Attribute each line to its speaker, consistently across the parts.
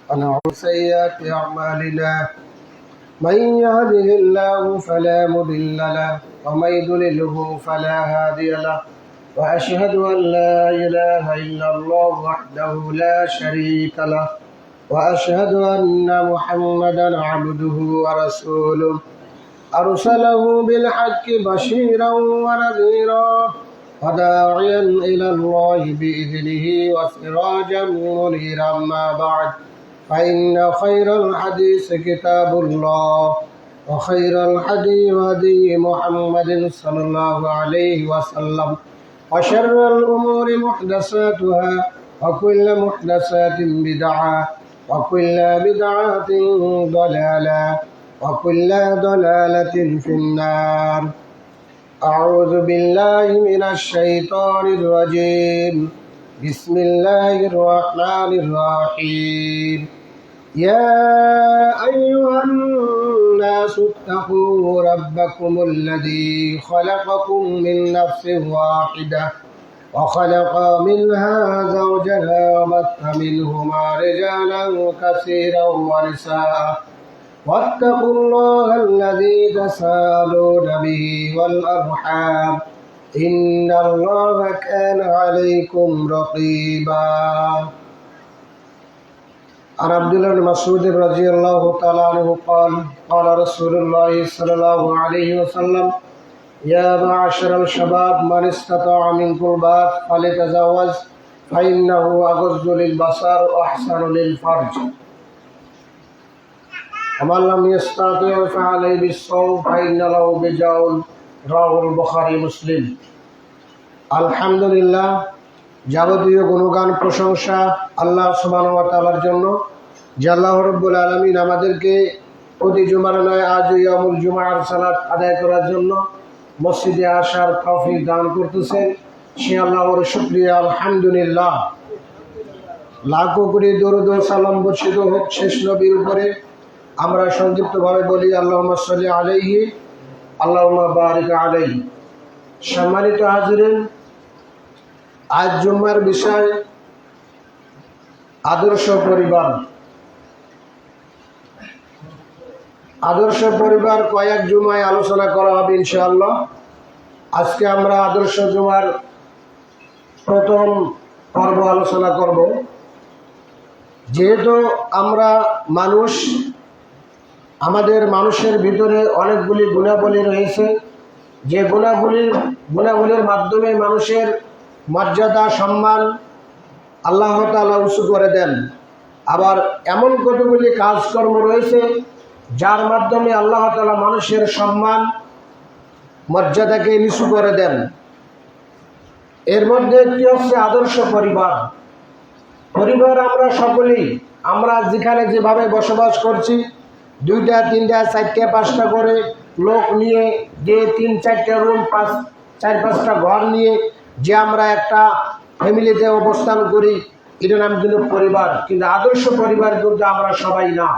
Speaker 1: ونعوذ سيئات أعمالنا من يهده الله فلا مضل له ومن يضلله فلا هادي له وأشهد أن لا إله إلا الله وحده لا شريك له وأشهد أن محمدا عبده ورسوله أرسله بالحق بشيرا ونذيرا وداعيا إلى الله بإذنه وسراجا منيرا. أما بعد فإن خير الحديث كتاب الله وخير الهدي هدي محمد صلى الله عليه وسلم وشر الأمور محدثاتها وكل محدثات بدعة وكل بدعة ضلالة وكل ضلالة في النار. أعوذ بالله من الشيطان الرجيم. بسم الله الرحمن الرحيم. يا أيها الناس اتقوا ربكم الذي خلقكم من نفس واحدة وخلق منها زوجها وبث منهما رجالا كثيرا ونساء واتقوا الله الذي تساءلون به والأرحام إن الله كان عليكم رقيبا. عن عبد الله بن مسعود رضي الله تعالى عنه قال قال رسول الله صلى الله عليه وسلم يا معشر الشباب من استطاع منكم الباءة فليتزوج فإنه أغض للبصر وأحسن للفرج ومن لم يستطع فعليه بالصوم فإن له وجاء রাওয়াহুল বুখারী মুসলিম। আলহামদুলিল্লাহ, যাবতীয় গুণগান প্রশংসা আল্লাহ সুবহানাহু ওয়া তাআলার জন্য, যে আল্লাহ রাব্বুল আলামিন আমাদেরকে প্রতি জুমার নয় আজ ইয়ামুল জুমার সালাত আদায় করার জন্য মসজিদে আসার তৌফিক দান করতেছেন। সে আল্লাহর শুকরিয়া আলহামদুলিল্লাহ। লাখো কোটি দরুদ ও সালাম বর্ষিত হোক শেষ নবীর উপরে। আমরা সংক্ষিপ্তভাবে বলি আল্লাহুম্মা সাল্লি আলাইহি আল্লাহুম্মা বারিক আলাইহি। সম্মানিত হাজিরিন, আজ জুমার বিষয় আদর্শ পরিবার। আদর্শ পরিবার কয়েক জুমায় আলোচনা করা হবে ইনশাআল্লাহ। আজকে আমরা আদর্শ জুমার প্রথম পর্ব আলোচনা করব। যেহেতু আমরা মানুষ, আমাদের মানুষের ভিতরে অনেকগুলি গুণাবলী রয়েছে, যে গুণাবলীর মাধ্যমে মানুষের মর্যাদা সম্মান আল্লাহ তাআলা উঁচু করে দেন। আবার এমন কতগুলি কাজকর্ম রয়েছে যার মাধ্যমে আল্লাহ তাআলা মানুষের সম্মান মর্যাদাকে নিচু করে দেন। এর মধ্যে একটি হচ্ছে আদর্শ পরিবার। পরিবার আমরা সকলেই, আমরা যেখানে যেভাবে বসবাস করছি, 2টা 3টা 4টা 5টা করে লোক নিয়ে, যে 3-4টা রুম, 4-5টা ঘর নিয়ে যে আমরা একটা ফ্যামিলিতে অবস্থান করি, এটার নাম কিন্তু পরিবার। কিন্তু আদর্শ পরিবার কিন্তু আমরা সবাই না।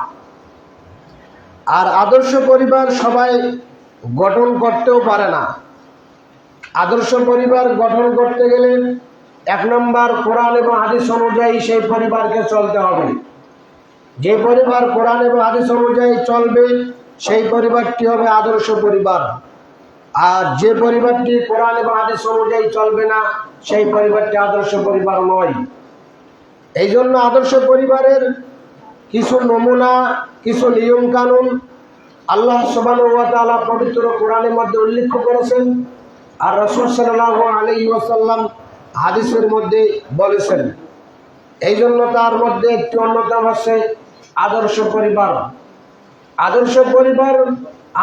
Speaker 1: আর আদর্শ পরিবার সবাই গঠন করতেও পারে না। আদর্শ পরিবার গঠন করতে গেলে 1 নম্বর কোরআন এবং হাদিস অনুযায়ী সেই পরিবারকে চলতে হবে। যে পরিবার কোরআন এবং হাদিস অনুযায়ী চলবে সেই পরিবারটি হবে আদর্শ পরিবার। আর যে পরিবারটি কোরআন এবং হাদিস অনুযায়ী চলবে না সেই পরিবারটি আদর্শ পরিবার নয়। এই জন্য আদর্শ পরিবারের কিছু নমুনা, কিছু নিয়ম কানুন আল্লাহ সুবহানাহু ওয়া তাআলা পবিত্র কোরআনের মধ্যে উল্লেখ করেছেন, আর রাসূল সাল্লাল্লাহু আলাইহি ওয়াসাল্লাম হাদিসের মধ্যে বলেছেন। এই জন্য তার মধ্যে একটি অন্যতম হচ্ছে আদর্শ পরিবার। আদর্শ পরিবার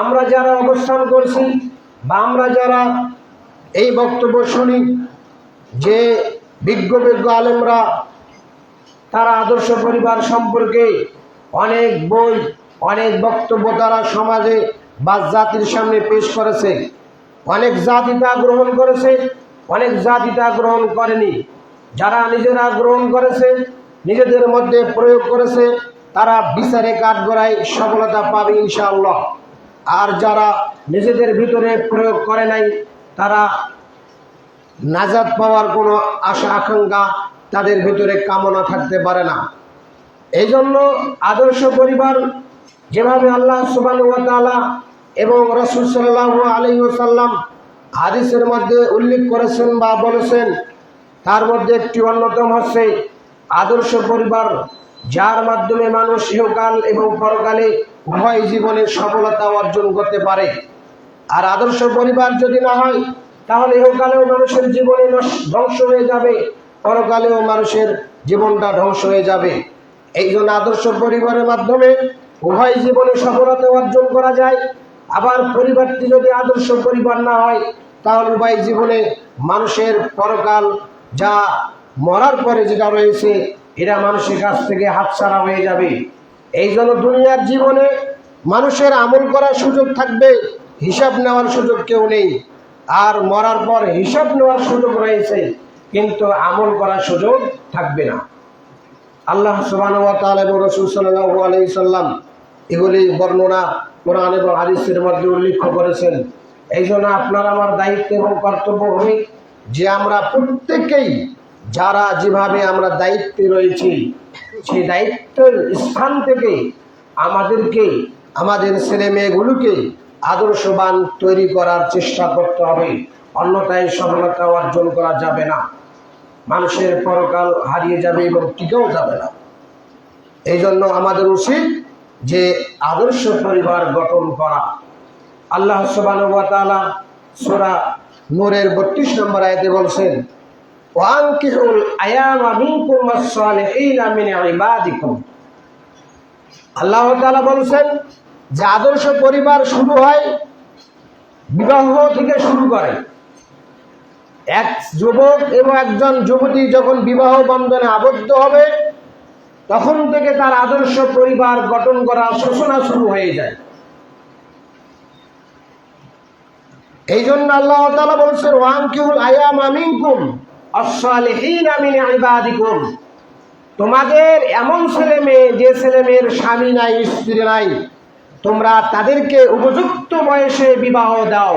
Speaker 1: আমরা যারা অবস্থান করছি বা আমরা যারা এই বক্তব্য শুনি, যে বিজ্ঞ আলেমরা তারা আদর্শ পরিবার সম্পর্কে অনেক বই, অনেক বক্তব্য তারা সমাজে বা জাতির সামনে পেশ করেছে। অনেক জাতি তা গ্রহণ করেছে, অনেক জাতি তা গ্রহণ করেনি। যারা নিজেরা গ্রহণ করেছে, নিজেদের মধ্যে প্রয়োগ করেছে, তারা বিচারে কাঠগড়ায় সফলতা পাবে ইনশাআল্লাহ। আর যারা নিজেদের ভিতরে প্রয়োগ করে নাই, তারা নাজাত পাওয়ার কোনো আশা আকাঙ্ক্ষা তাদের ভিতরে কামনা থাকতে পারে না। এই জন্য আদর্শ পরিবার যেভাবে আল্লাহ সুবহানাহু ওয়া তাআলা এবং রাসূল সাল্লাল্লাহু আলাইহি ওয়াসাল্লাম হাদিসের মধ্যে উল্লেখ করেছেন বা বলেছেন, তার মধ্যে একটি অন্যতম হচ্ছে আদর্শ পরিবার, যার মাধ্যমে মানুষ ইহকাল এবং পরকালে উভয় জীবনে সফলতা অর্জন করতে পারে। আর আদর্শ পরিবার যদি না হয়, তাহলে ইহকালেও মানুষের জীবনে ধ্বংস হয়ে যাবে, পরকালেও মানুষের জীবনটা ধ্বংস হয়ে যাবে। এই জন্য আদর্শ পরিবারের মাধ্যমে উভয় জীবনে সফলতা অর্জন করা যায়। আবার পরিবারটি যদি আদর্শ পরিবার না হয়, তাহলে উভয় জীবনে মানুষের পরকাল, যা মরার পরে যেটা রয়েছে, এটা মানুষের কাছ থেকে হাতছাড়া হয়ে যাবে। এই জন্য দুনিয়ার জীবনে মানুষের আমল করার সুযোগ থাকবে, হিসাব নেওয়ার সুযোগ কেউ নেই। আর মরার পর হিসাব নেওয়ার সুযোগ রয়েছে, কিন্তু আমল করার সুযোগ থাকবে না। আল্লাহ সুবহানাহু ওয়া তাআলা এবং রাসূল সাল্লাল্লাহু আলাইহি সাল্লাম এগুলি বর্ণনা কোরআন এবং হাদিসের মধ্যে উল্লেখ করেছেন। এই জন্য আপনার আমার দায়িত্ব এবং কর্তব্য হবে যে আমরা প্রত্যেকেই যারা যেভাবে আমরা দায়িত্বে রয়েছি, সেই দায়িত্বের স্থান থেকে আমাদেরকে আমাদের ছেলে মেয়েগুলোকে আদর্শবান তৈরি করার চেষ্টা করতে হবে, অন্যথায় সফলতা অর্জন করা যাবে না। মানুষের পরকাল হারিয়ে যাবে এবং টিকেও যাবে না। এই জন্য আমাদের উচিত যে আদর্শ পরিবার গঠন করা। আল্লাহ সুবহানাহু ওয়া তাআলা সূরা নূরের ৩২ নম্বর আয়াতে বলছেন, ওয়ানকিহুল আয়ামা মিনকুম ওয়াস-সালিহিনা মিন ইবাদিকুম। আল্লাহ তাআলা বলছেন যে আদর্শ পরিবার শুরু হয় বিবাহ থেকে শুরু করে। এক যুবক এবং একজন যুবতী যখন বিবাহ বন্ধনে আবদ্ধ হবে, তখন থেকে তার আদর্শ পরিবার গঠন করার সূচনা শুরু হয়ে যায়। এই জন্য আল্লাহ তাআলা বলছেন, ওয়ানকিহুল আয়ামা মিনকুম ওয়াস-সালিহিনা মিন ইবাদিকুম। তোমাদের এমন ছেলে মেয়ে, যে ছেলে মেয়ের স্বামী নাই, স্ত্রী নাই, তোমরা তাদেরকে উপযুক্ত বয়সে বিবাহ দাও।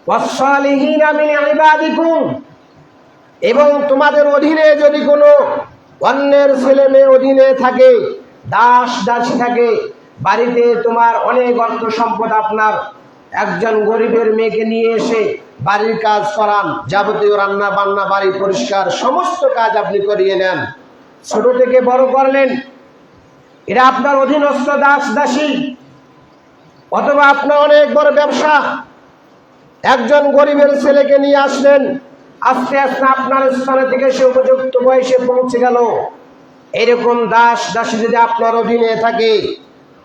Speaker 1: ওয়াস-সালিহিনা মিন ইবাদিকুম, এবং তোমাদের অধীনে যদি কোনো অন্যের ছেলে মেয়ে অধীনে থাকে, দাস দাসী থাকে, বাড়িতে তোমার অনেক অর্থ সম্পদ, আপনার একজন গরিবের মেয়েকে নিয়ে এসে বাড়ির কাজ করান, যাবতীয় রান্না বান্না, বাড়ি পরিষ্কার, সমস্ত কাজ আপনি করিয়ে নেন, ছোট থেকে বড় করলেন, এরা আপনার অধীনস্থ দাস দাসী। অথবা আপনার অনেক বড় ব্যবসা, একজন গরিবের ছেলেকে নিয়ে আসলেন, আস্তে আস্তে আপনার স্থানে থেকে সে উপযুক্ত বয়সে পৌঁছে গেল। এরকম দাস দাসী যদি আপনার অধীনে থাকে,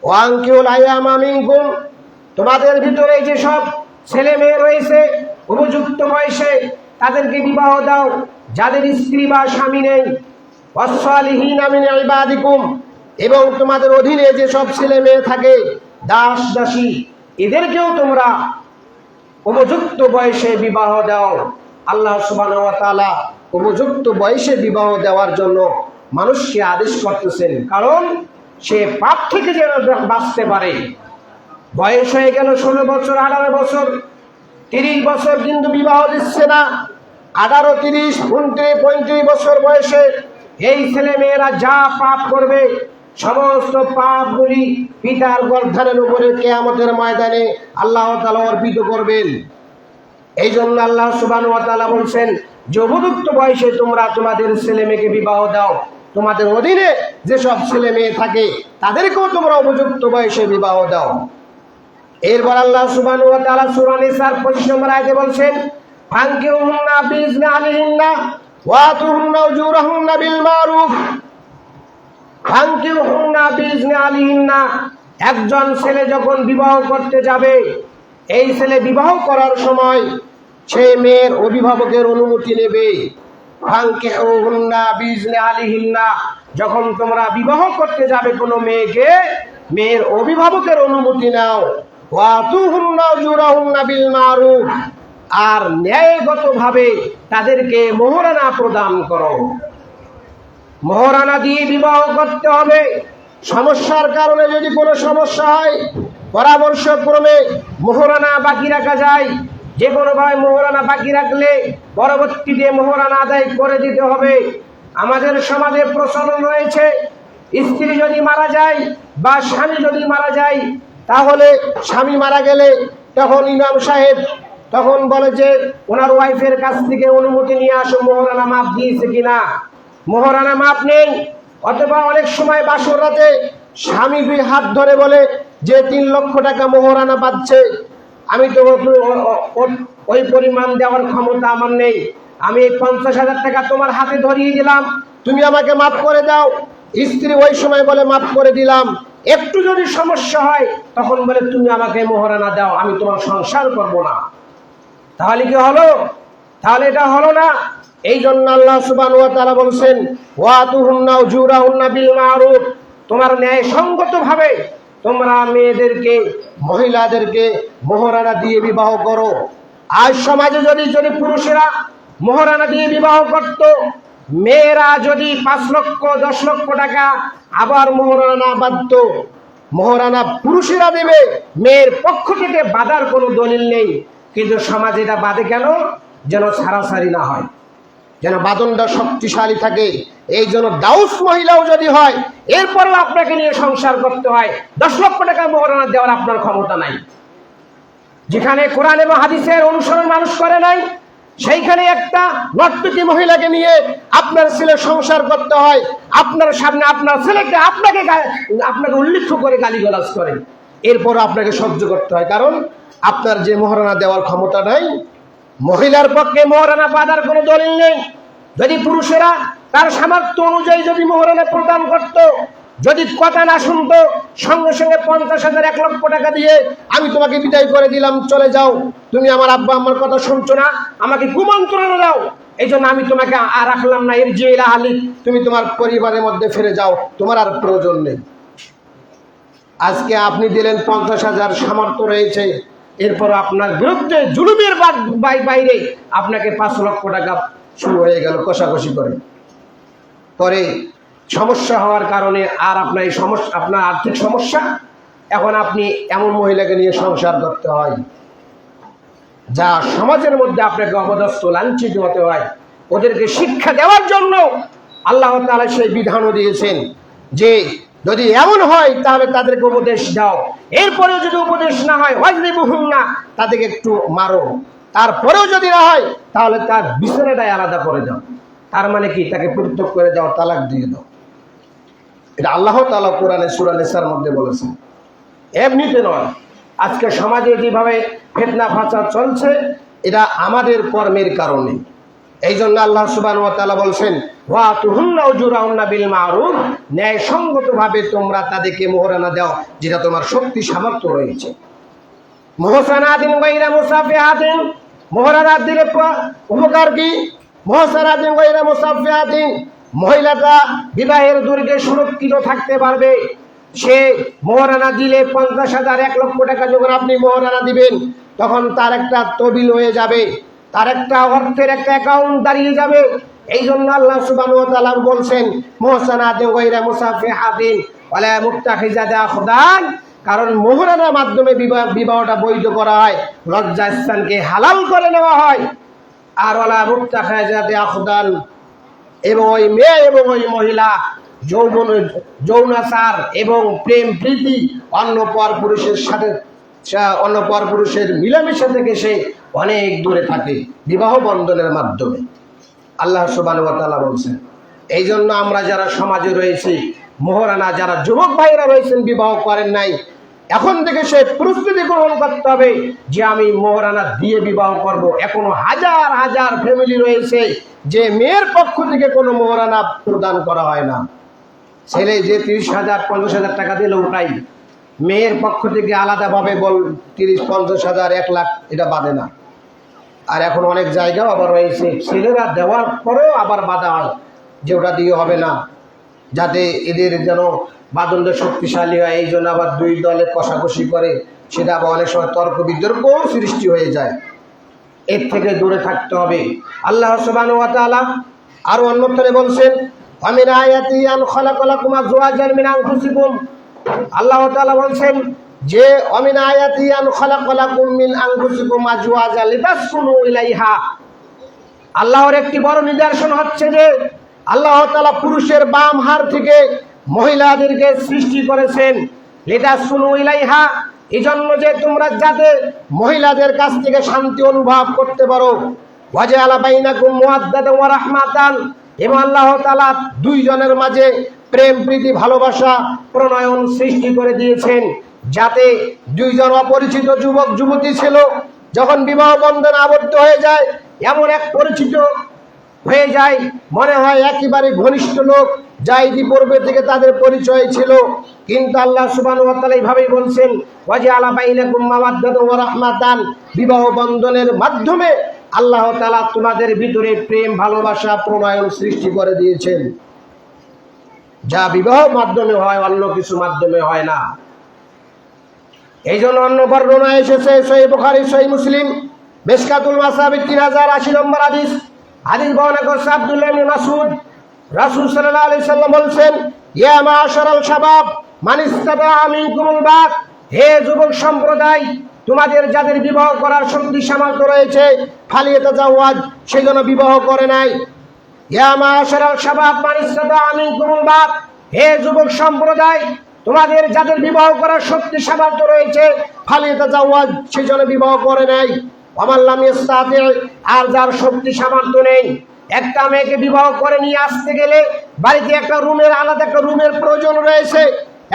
Speaker 1: ওয়ানকিহুল আয়ামা মিনকুম, তোমাদের ভিতরে যেসব ছেলে মেয়ে রয়েছে উপযুক্ত বয়সে, তাদেরকে বিবাহ দাও, যাদের স্ত্রী বা স্বামী নেই। ওয়াস-সালিহিনা মিন ইবাদিকুম, এবং তোমাদের অধীনে যেসব ছেলে মেয়ে থাকে, দাস দাসী, এদেরকেও তোমরা উপযুক্ত বয়সে বিবাহ দাও। আল্লাহ সুবহানাহু ওয়া তাআলা উপযুক্ত বয়সে বিবাহ দেওয়ার জন্য মানুষকে আদেশ করতেছেন, কারণ সে পাপ থেকে যেন বাঁচতে পারে। বয়স হয়ে গেল 16 বছর, 18 বছর, 30 বছর, কিন্তু বিবাহ দিচ্ছে না। 18, 30, 29, 35 বছর বয়সে এই ছেলে মেয়েরা যা পাপ করবে, সমস্ত পাপগুলি পিতার গর্দানের উপরে কিয়ামতের ময়দানে আল্লাহ তাআলা অর্পিত করবেন। এই জন্য আল্লাহ সুবহানাহু ওয়া তাআলা বলছেন যে উপযুক্ত বয়সে তোমরা তোমাদের ছেলে মেয়েকে বিবাহ দাও। তোমাদের অধীনে যেসব ছেলে মেয়ে থাকে, তাদেরকেও তোমরা উপযুক্ত বয়সে বিবাহ দাও। এরপর আল্লাহ সুবহানাহু ওয়া তাআলা সূরা নিসার 25 নম্বর আয়াতে বলছেন, ফানকিহুন্না বিইজনি আলিহিন্না ওয়া আতুহুন্না উজুরাহুন্না বিল মারুফ। ফানকিহুন্না বিইজনি আলিহিন্না, একজন ছেলে যখন বিবাহ করতে যাবে, এই ছেলে বিবাহ করার সময় সে মেয়ের অভিভাবকের অনুমতি নেবে। ফানকিহুন্না বিইজনি আলিহিন্না, যখন তোমরা বিবাহ করতে যাবে কোনো মেয়েকে, মেয়ের অভিভাবকের অনুমতি নাও। ওয়া আতুহুন্না উজুরাহুন্না বিল মারুফ, আর ন্যায়গতভাবে তাদেরকে মোহরানা প্রদান করো। মোহরানা দিয়ে বিবাহ করতে হবে। সমস্যার কারণে যদি কোনো সমস্যা হয়, পরামর্শক্রমে মোহরানা বাকি রাখা যায়। যে কোনোভাবে মোহরানা বাকি রাখলে পরবর্তীতে মোহরানা আদায় করে দিতে হবে। আমাদের সমাজে প্রচলন রয়েছে, স্ত্রী যদি মারা যায় বা স্বামী যদি মারা যায়, তাহলে স্বামী মারা গেলে তখন ইমাম সাহেব তখন বলে যে ওনার ওয়াইফের কাছ থেকে অনুমতি নিয়ে আসো, মোহরানা মাপ দিয়েছে কিনা। মোহরানা মাপ নেই, অথবা অনেক সময় বাসর রাতে স্বামী হাত ধরে বলে যে 3 লক্ষ টাকা মোহরানা পাচ্ছে, আমি তো ওই পরিমাণ দেওয়ার ক্ষমতা আমার নেই, আমি 50,000 টাকা তোমার হাতে ধরিয়ে দিলাম, তুমি আমাকে মাফ করে দাও। স্ত্রী ওই সময় বলে মাফ করে দিলাম। একটু যদি সমস্যা হয় তখন বলে তুমি আমাকে মোহরানা দাও, আমি তোমার সংসার করব না। তাহলে কি হলো? তাহলে এটা হলো না। এই জন্য আল্লাহ সুবহানাহু ওয়া তাআলা বলছেন ওয়াতুহুন্না উজুরাহুন্না বিল মারুফ, তোমার ন্যায় সঙ্গত ভাবে তোমরা মেয়েদেরকে, মহিলাদেরকে মোহরানা দিয়ে বিবাহ করো। আজ সমাজে যদি পুরুষেরা মোহরানা দিয়ে বিবাহ করত, মেয়েরা যদি 5 লক্ষ 10 লক্ষ টাকা আবার মোহরানা বাঁধত, মোহরানা পুরুষেরা দেবে, মেয়ের পক্ষ থেকে বাঁধার কোনো দলিল নেই। কিন্তু সমাজে এটা বাঁধে কেন? যেন ছাড়াছাড়ি না হয়, যেন বাঁধনটা শক্তিশালী থাকে। এই জন্য দাউস মহিলাও যদি হয়, এরপরেও আপনাকে নিয়ে সংসার করতে হয়, 10 লক্ষ টাকা মোহরানা দেওয়ার আপনার ক্ষমতা নাই। যেখানে কোরআন এবং হাদিসের অনুসরণ মানুষ করে নাই, সেইখানে একটা নর্তকী মহিলাকে নিয়ে আপনার ছেলে সংসার করতে হয়, আপনার সামনে আপনার ছেলেকে আপনাকে উল্লেখ করে গালিগালাজ করে, এরপর আপনাকে সহ্য করতে হয়, কারণ আপনার যে মোহরানা দেওয়ার ক্ষমতা নাই। মহিলার পক্ষে মোহরানা বাঁধার কোনো দলিল নেই। যদি পুরুষেরা তার সামর্থ্য অনুযায়ী যদি মোহরানা প্রদান করত, যদি কথা না শুনতো, সঙ্গে সঙ্গে 50,000 1 লক্ষ টাকা দিয়ে আমি তোমাকে বিদায় করে দিলাম, চলে যাও, তুমি আমার আব্বা আমার কথা শুনছো না, আমাকে কুমন্ত্রণা দাও, এই জন্য আমি তোমাকে আর রাখলাম না, এর যে আলী তুমি তোমার পরিবারের মধ্যে ফিরে যাও, তোমার আর প্রয়োজন নেই। আজকে আপনি দিলেন 50,000, সামর্থ্য রয়েছে, এরপর আপনার বিরুদ্ধে জুলুমের বাইরে আপনাকে 5 লক্ষ টাকা শুরু হয়ে গেল কষাকষি করে। পরে সমস্যা হওয়ার কারণে আর আপনার এই সমস্যা, আপনার আর্থিক সমস্যা, এখন আপনি এমন মহিলাকে নিয়ে সংসার করতে হয় যা সমাজের মধ্যে আপনাকে অপদস্থ লাঞ্ছিত হতে হয়। ওদেরকে শিক্ষা দেওয়ার জন্য আল্লাহ তাআলা সেই বিধানও দিয়েছেন যে যদি এমন হয় তাহলে তাদেরকে উপদেশ দাও, এরপরেও যদি উপদেশ না হয় ওয়াজরিবুহুন্না, তাদেরকে একটু মারো, তারপরেও যদি না হয় তাহলে তার বিছানাটাই আলাদা করে দাও। তার মানে কি? তাকে পৃথক করে দাও, তালাক দিয়ে দাও। এটা আল্লাহ তাআলা কোরআনে সূরা নিসার মধ্যে বলেছেন, এমনিতে নয়। আজকে সমাজে যেভাবে ফিতনা ফাসাদ চলছে, এটা আমাদের কর্মের কারণে। এই জন্য আল্লাহ সুবহানাহু ওয়া তাআলা বলছেন ওয়াতুহুন্না উজুরাহুন্না বিল মারুফ, ন্যায়সঙ্গতভাবে তোমরা তাদেরকে মোহরানা দাও যেটা তোমার শক্তি সামর্থ্য রয়েছে। মুহসানাতিন গায়রা মুসাফিহাতিন, মোহরানা দিলে উপকার কি? মুহসানাতিন গায়রা মুসাফিহাতিন, মহিলাটা বিবাহের দুর্গে সুরক্ষিত থাকতে পারবে। সে মোহরানা দিলে 50,000 1 লক্ষ টাকা যখন আপনি মোহরানা দিবেন, তখন তার একটা তহবিল হয়ে যাবে, তার একটা অর্থের একটা অ্যাকাউন্ট দাঁড়িয়ে যাবে। এই জন্য আল্লাহ সুবহানাহু ওয়া তাআলা বলছেন মুহসানাতিন গায়রা মুসাফিহাতিন ওয়ালা মুত্তাখিজাতি আখদান, কারণ মোহরানার মাধ্যমে বিবাহটা বৈধ করা হয়, লজ্জাস্থানকে হালাল করে নেওয়া হয়। আর ওয়ালা মুত্তাখিজাতি আখদান, এবং ওই মেয়ে এবং ওই মহিলা যৌনাচার এবং প্রেম প্রীতি অন্য পর পুরুষের সাথে, অন্য পর পুরুষের মিলামেশা থেকে সে অনেক দূরে থাকে বিবাহ বন্ধনের মাধ্যমে। আল্লাহ সুবহানাহু ওয়া তাআলা বলছেন, এই জন্য আমরা যারা সমাজে রয়েছি, মোহরানা যারা যুবক ভাইরা রয়েছেন বিবাহ করেন নাই, এখন থেকে সে প্রস্তুতি গ্রহণ করতে হবে যে আমি মোহরানা দিয়ে বিবাহ করব। এখনো হাজার হাজার ফ্যামিলি রয়েছে যে মেয়ের পক্ষ থেকে কোনো মোহরানা প্রদান করা হয় না। ছেলে যে 30,000 50,000 টাকা দিল ওটাই, মেয়ের পক্ষ থেকে আলাদাভাবে 30-50,000 1 লাখ এটা বাঁধে না। আর এখন অনেক জায়গাও আবার রয়েছে ছেলেরা দেওয়ার পরেও আবার বাধা হয় যে ওটা দিয়ে হবে না, যাতে এদের যেন বাদনটা শক্তিশালী হয়। এই জন্য আবার 2 দলে কষাকষি করে, সেটা আবার অনেক সময় তর্ক বিতর্কও সৃষ্টি হয়ে যায়। এর থেকে দূরে থাকতে হবে। আল্লাহ সুবহানাহু ওয়া তাআলা আরো অন্যত্রে বলছেন আমিন আয়াতি আন খালাকালাকুম আজওয়াজান মিন আনফুসিকুম, আল্লাহ তাআলা বলছেন যে আমিন আয়াতি আন খালাকালাকুম মিন আনফুসিকুম আজওয়াজান লিতাসকুনু ইলাইহা, আল্লাহর একটি বড় নিদর্শন হচ্ছে যে আল্লাহ তাআলা পুরুষের বাম হাড় থেকে মহিলাদেরকে সৃষ্টি করেছেন লিতাসকুনু ইলাইহা, এজন্য যে তোমরা যাতে মহিলাদের কাছ থেকে শান্তি অনুভব করতে পারো। ওয়াজআলা বাইনাকুম মুওয়াদ্দাতান ওয়া রাহমাতান, এবং আল্লাহ তাআলা দুইজনের মাঝে প্রেম প্রীতি ভালোবাসা প্রণয়ন সৃষ্টি করে দিয়েছেন, যাতে দুইজন অপরিচিত যুবক যুবতী ছিল, যখন বিবাহ বন্ধনে আবদ্ধ হয়ে যায় এমন এক পরিচিত হয়ে যায়, মনে হয় একেবারে ঘনিষ্ঠ লোক, যা ইতিপূর্বে থেকে তাদের পরিচয় ছিল। কিন্তু আল্লাহ সুবহানাহু ওয়া তাআলা এইভাবেই বলছেন, ওয়াজআলা বাইনাকুম মাওয়াদ্দাতান ওয়া রাহমাতান, বিবাহ বন্ধনের মাধ্যমে আল্লাহ তাআলা তোমাদের ভিতরে প্রেম ভালোবাসা প্রণয়ন সৃষ্টি করে দিয়েছেন, যা বিবাহ মাধ্যমে হয়, অন্য কিছু মাধ্যমে হয় না। এই জন্য অন্য বর্ণনা এসেছে সহিহ বুখারী সহিহ মুসলিম মিশকাতুল মাসাবির 3080 নম্বর হাদিস বর্ণনা করছে আব্দুল্লাহ ইবনে মাসউদ, রাসূল সাল্লাল্লাহু আলাইহি সাল্লাম বলেছেন, ইয়া মাশারাল শাবাব মান ইসতাতাআ মিনকুমুল বাত, হে যুবক সম্প্রদায়, তোমাদের যাদের বিবাহ করার শক্তি সামর্থ্য রয়েছে, ফালিয়াতাজাওয়াজ, সেজন্য বিবাহ করে নাই। ইয়া মাশারাল শাবাব মান ইসতাতাআ মিনকুমুল বাত, হে যুবক সম্প্রদায়, তোমাদের যাদের বিবাহ করার শক্তি সামর্থ্য রয়েছে, ফালিয়াতাজাওয়াজ, সেজন্য বিবাহ করে নাই। ওয়ামান লাম ইসতাতি, আর যার শক্তি সামর্থ্য নেই, একটা মেয়েকে বিবাহ করে নিয়ে আসতে গেলে বাড়িতে একটা রুমের আলাদা একটা রুমের প্রয়োজন রয়েছে।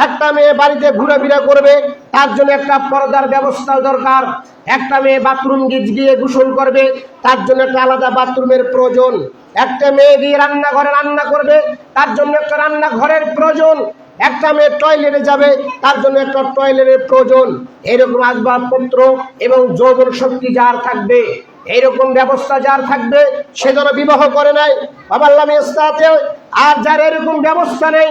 Speaker 1: একটা মেয়ে বাড়িতে ঘোরাফেরা করবে, তার জন্য একটা পর্দার ব্যবস্থা দরকার। একটা মেয়ে বাথরুম গিয়ে গোসল করবে, তার জন্য একটা আলাদা বাথরুমের প্রয়োজন। একটা মেয়ে গিয়ে রান্নাঘরে রান্না করবে, তার জন্য একটা রান্নাঘরের প্রয়োজন। একটা মেয়ে টয়লেটে যাবে, তার জন্য একটা টয়লেটের প্রয়োজন। এইরকম আসবাবপত্র এবং যৌবন শক্তি যার থাকবে, এইরকম ব্যবস্থা যার থাকবে, সে যেন বিবাহ করে নাই। আর যার এরকম ব্যবস্থা নেই,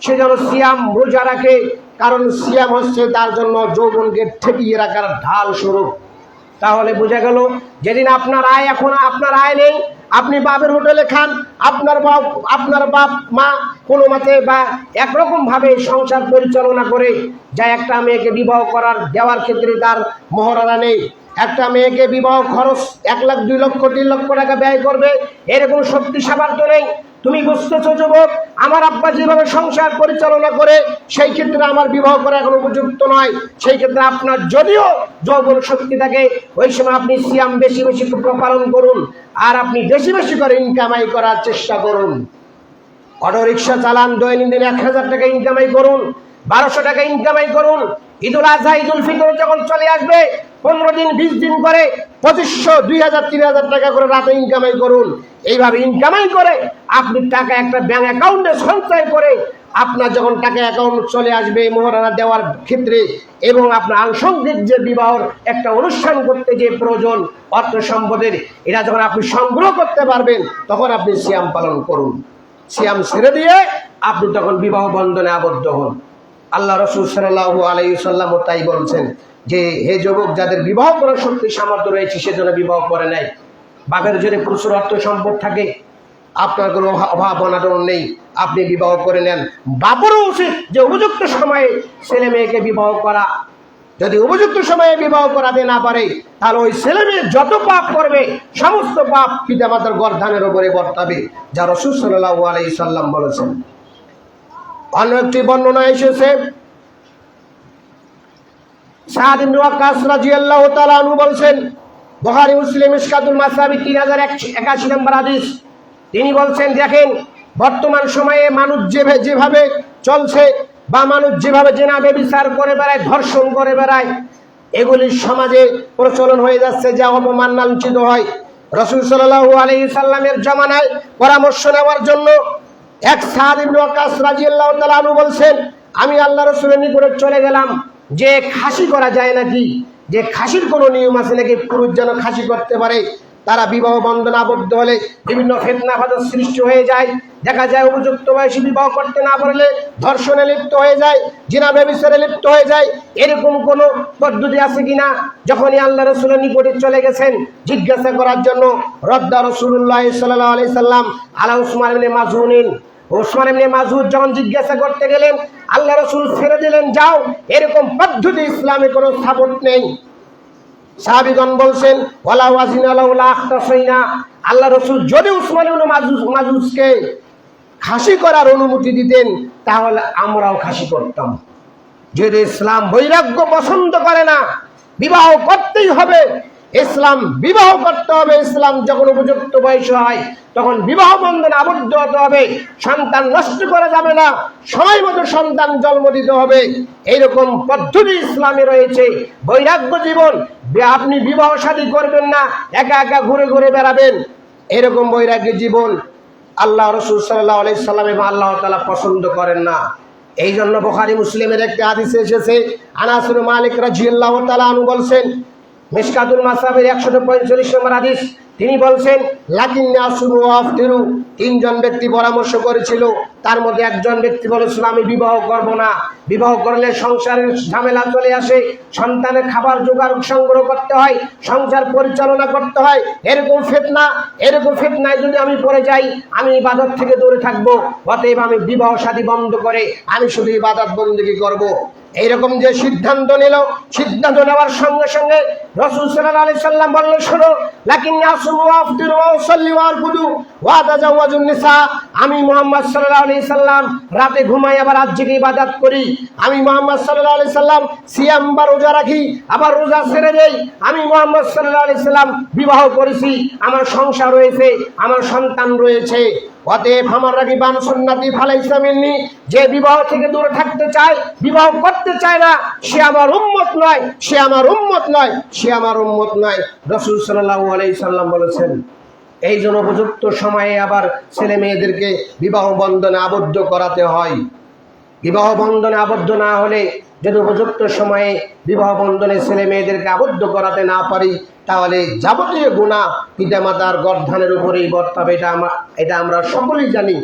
Speaker 1: সে যেন সিয়াম রোজা রাখে, কারণ সিয়াম হচ্ছে তার জন্য যৌবনকে ঠেকিয়ে রাখার ঢাল স্বরূপ। তাহলে বোঝা গেল, যেদিন আপনার আয় নেই, আপনি বাপের হোটেলে খান, আপনার বাপ মা কোনো মতে বা একরকম ভাবে সংসার পরিচালনা করে, যা একটা মেয়েকে বিবাহ দেওয়ার ক্ষেত্রে তার মহরানা নেই। একটা মেয়েকে বিবাহ খরচ 1 লাখ 2 লক্ষ 3 লক্ষ টাকা ব্যয় করবে, এরকম শক্তি সামর্থ্য নেই। তুমি বুঝতেছো যুবক, আমার আব্বা যেভাবে সংসার পরিচালনা করে, সেই ক্ষেত্রে আমার বিবাহ করা এখন উপযুক্ত নয়। সেই ক্ষেত্রে আপনার যদিও যৌবন শক্তি থাকে, ওই সময় আপনি সিয়াম বেশি বেশি পালন করুন, আর আপনি বেশি বেশি করে ইনকামাই করার চেষ্টা করুন। অটো রিক্সা চালান, দৈনন্দিন 1000 টাকা ইনকামাই করুন, 1200 টাকা ইনকামাই করুন। ঈদুল আজহা ঈদুল ফিতর যখন চলে আসবে, 15 দিন 20 দিন করে 2500 2000 3000 টাকা করে রাতে ইনকামাই করুন। এইভাবে ইনকামাই করে আপনি টাকা একটা ব্যাংক অ্যাকাউন্টে সঞ্চয় করে, আপনার যখন টাকা অ্যাকাউন্ট চলে আসবে মহারানা দেওয়ার ক্ষেত্রে, এবং আপনার আনুষঙ্গিক যে বিবাহর একটা অনুষ্ঠান করতে যে প্রয়োজন অর্থ সম্পদের, এটা যখন আপনি সংগ্রহ করতে পারবেন, তখন আপনি সিয়াম পালন করুন। সিয়াম ছেড়ে দিয়ে আপনি তখন বিবাহ বন্ধনে আবদ্ধ হন। আল্লাহ রাসূল সাল্লাল্লাহু আলাইহি ওয়াসাল্লাম তাই বলছেন যে, হে যুবক, যাদের বিবাহ করার শক্তি সামর্থ্য রয়েছে, সেজন্য বিবাহ করে নাই। বাপের যদি প্রচুর অর্থ সম্পদ থাকে, আপনার কোনো অভাব অনাটন নেই, আপনি বিবাহ করে নেন। বাপেরও উচিত যে উপযুক্ত সময়ে ছেলে মেয়েকে বিবাহ করা। যদি উপযুক্ত সময়ে বিবাহ করাতে না পারে, তাহলে ওই ছেলে মেয়ে যত পাপ করবে, সমস্ত পাপ পিতামাতার গর্দানের উপরে বর্তাবে, যা রাসূল সাল্লাল্লাহু আলাইহি সাল্লাম বলেছেন। অন্য একটি বর্ণনা এসেছে, সাদ ইবনে ওয়াক্কাস রাদিয়াল্লাহু তাআলা আনহু বলেন, বুখারী মুসলিম মিশকাতুল মাসাবির 3081 নম্বর হাদিস, তিনি বলছেন, দেখেন বর্তমান সময়ে মানুষ যেভাবে চলছে, বা মানুষ যেভাবে জেনা ব্যভিচার করে বেড়ায়, ধর্ষণ করে বেড়ায়, এগুলি সমাজে প্রচলন হয়ে যাচ্ছে, যা অপমান লাঞ্ছিত হয়। রাসূল সাল্লাল্লাহু আলাইহি সাল্লামের জামানায় পরামর্শ নেওয়ার জন্য এক সাদ ইবনে ওয়াক্কাস রাদিয়াল্লাহু তাআলা আনহু বলছেন, আমি আল্লাহ রাসূলের নিকটে চলে গেলাম যে খাসি করা যায় নাকি, যে খাসির কোনো নিয়ম আছে নাকি, পুরুষ যেন খাসি করতে পারে। তারা বিবাহ বন্ধনে আবদ্ধ হলে বিভিন্ন ফিতনা ফাসাদ সৃষ্টি হয়ে যায়। দেখা যায় উপযুক্ত বয়সে বিবাহ করতে না পারলে ধর্ষণে লিপ্ত হয়ে যায়, জিনা ব্যভিচারে লিপ্ত হয়ে যায়। এরকম কোন পদ্ধতি আছে কিনা, যখনই আল্লাহ রাসূলের নিকটে চলে গেছেন জিজ্ঞাসা করার জন্য, রদ্দা রাসূলুল্লাহ সাল্লাল্লাহু আলাইহি সাল্লাম আলা উসমান ইবনে মাজউনিন, উসমান ইবনে মাজউন যখন জিজ্ঞাসা করতে গেলেন, আল্লাহ রাসূল ছেড়ে দিলেন, যাও, এরকম পদ্ধতি ইসলামে কোনো সাপোর্ট নেই। সাহাবীগণ বলছেন, ওয়ালা ওয়াজিনা লাউলা আখতাসাইনা, আল্লাহ রাসূল যদি উসমান ইবনে মাজউনকে খাসি করার অনুমতি দিতেন তাহলে আমরাও খাসি করতাম। যদি ইসলাম বৈরাগ্য পছন্দ করে না, বিবাহ করতেই হবে, ইসলাম বিবাহ করতে হবে। ইসলাম যখন উপযুক্ত বয়স হয় তখন বিবাহ বন্ধনে আবদ্ধ হতে হবে। সন্তান নষ্ট করা যাবে না, সময় মতো সন্তান জন্ম দিতে হবে। এইরকম পদ্ধতি ইসলামে রয়েছে। বৈরাগ্য জীবন, আপনি বিবাহ শাদী করবেন না, একা একা ঘুরে ঘুরে বেড়াবেন, এরকম বৈরাগ্য জীবন আল্লাহ রাসূল সাল্লাল্লাহু আলাইহি সাল্লাম এবং আল্লাহ তাআলা পছন্দ করেন না। এই জন্য বুখারী মুসলিমের একটি হাদিসে এসেছে, আনাস বিন মালিক রাদিয়াল্লাহু তাআলা আনহু বলছেন, মিশকাতুল মাসাবির 145 নম্বর হাদিস, তিনি বলছেন লাকিন্নী আসুমু ওয়া আফতিরু। তিনজন ব্যক্তি পরামর্শ করেছিল, তার মধ্যে একজন ব্যক্তি বলেছিল আমি বিবাহ করব না, বিবাহ করলে সংসারের ঝামেলা চলে আসে, সন্তানের খাবার জোগাড় সংগ্রহ করতে হয়, সংসার পরিচালনা করতে হয়, এরকম ফিতনায় যদি আমি পড়ে যাই আমি ইবাদত থেকে দূরে থাকবো। অতএব আমি বিবাহ শাদী বন্ধ করে আমি শুধু ইবাদত বন্দেগী করব। এইরকম যে সিদ্ধান্ত নিল, সিদ্ধান্ত নেওয়ার সঙ্গে সঙ্গে রাসূল সাল্লাল্লাহু আলাইহি সাল্লাম বললেন, শোনো, লাকিন্নী আসুমু ওয়া আফতিরু ওয়া উসাল্লি ওয়া আরকুদু ওয়া আতাজাওয়াজুন নিসা। আমি মুহাম্মদ সাল্লাল্লাহু আলাইহি সাল্লাম রাতে ঘুমাই আবার রাত জেগে ইবাদত করি। আমি মুহাম্মদ সাল্লাল্লাহু আলাইহি সাল্লাম সিয়াম বা রোজা রাখি, আবার রোজা ছেড়ে দেই। আমি মুহাম্মদ সাল্লাল্লাহু আলাইহি সাল্লাম বিবাহ করেছি, আমার সংসার রয়েছে, আমার সন্তান রয়েছে। অতএব আমার রাগিবান সুন্নতি ফালাইসা মিন্নি, যে বিবাহ থেকে দূরে থাকতে চায়, বিবাহ করতে চায় না, সে আমার উম্মত নয়, সে আমার উম্মত নয়, সে আমার উম্মত নয়। রাসূল সাল্লাল্লাহু আলাইহি সাল্লাম বলেছেন। এই জন্য উপযুক্ত সময়ে আবার ছেলে মেয়েদেরকে বিবাহ বন্ধনে আবদ্ধ করাতে হয়। বিবাহ বন্ধনে আবদ্ধ না হলে, যদি উপযুক্ত সময়ে বিবাহ বন্ধনে ছেলে মেয়েদেরকে আবদ্ধ করাতে না পারি, তাহলে যাবতীয় গুনাহ পিতামাতার গর্দানের উপরেই বর্তাবে। এটা আমরা সকলেই জানি।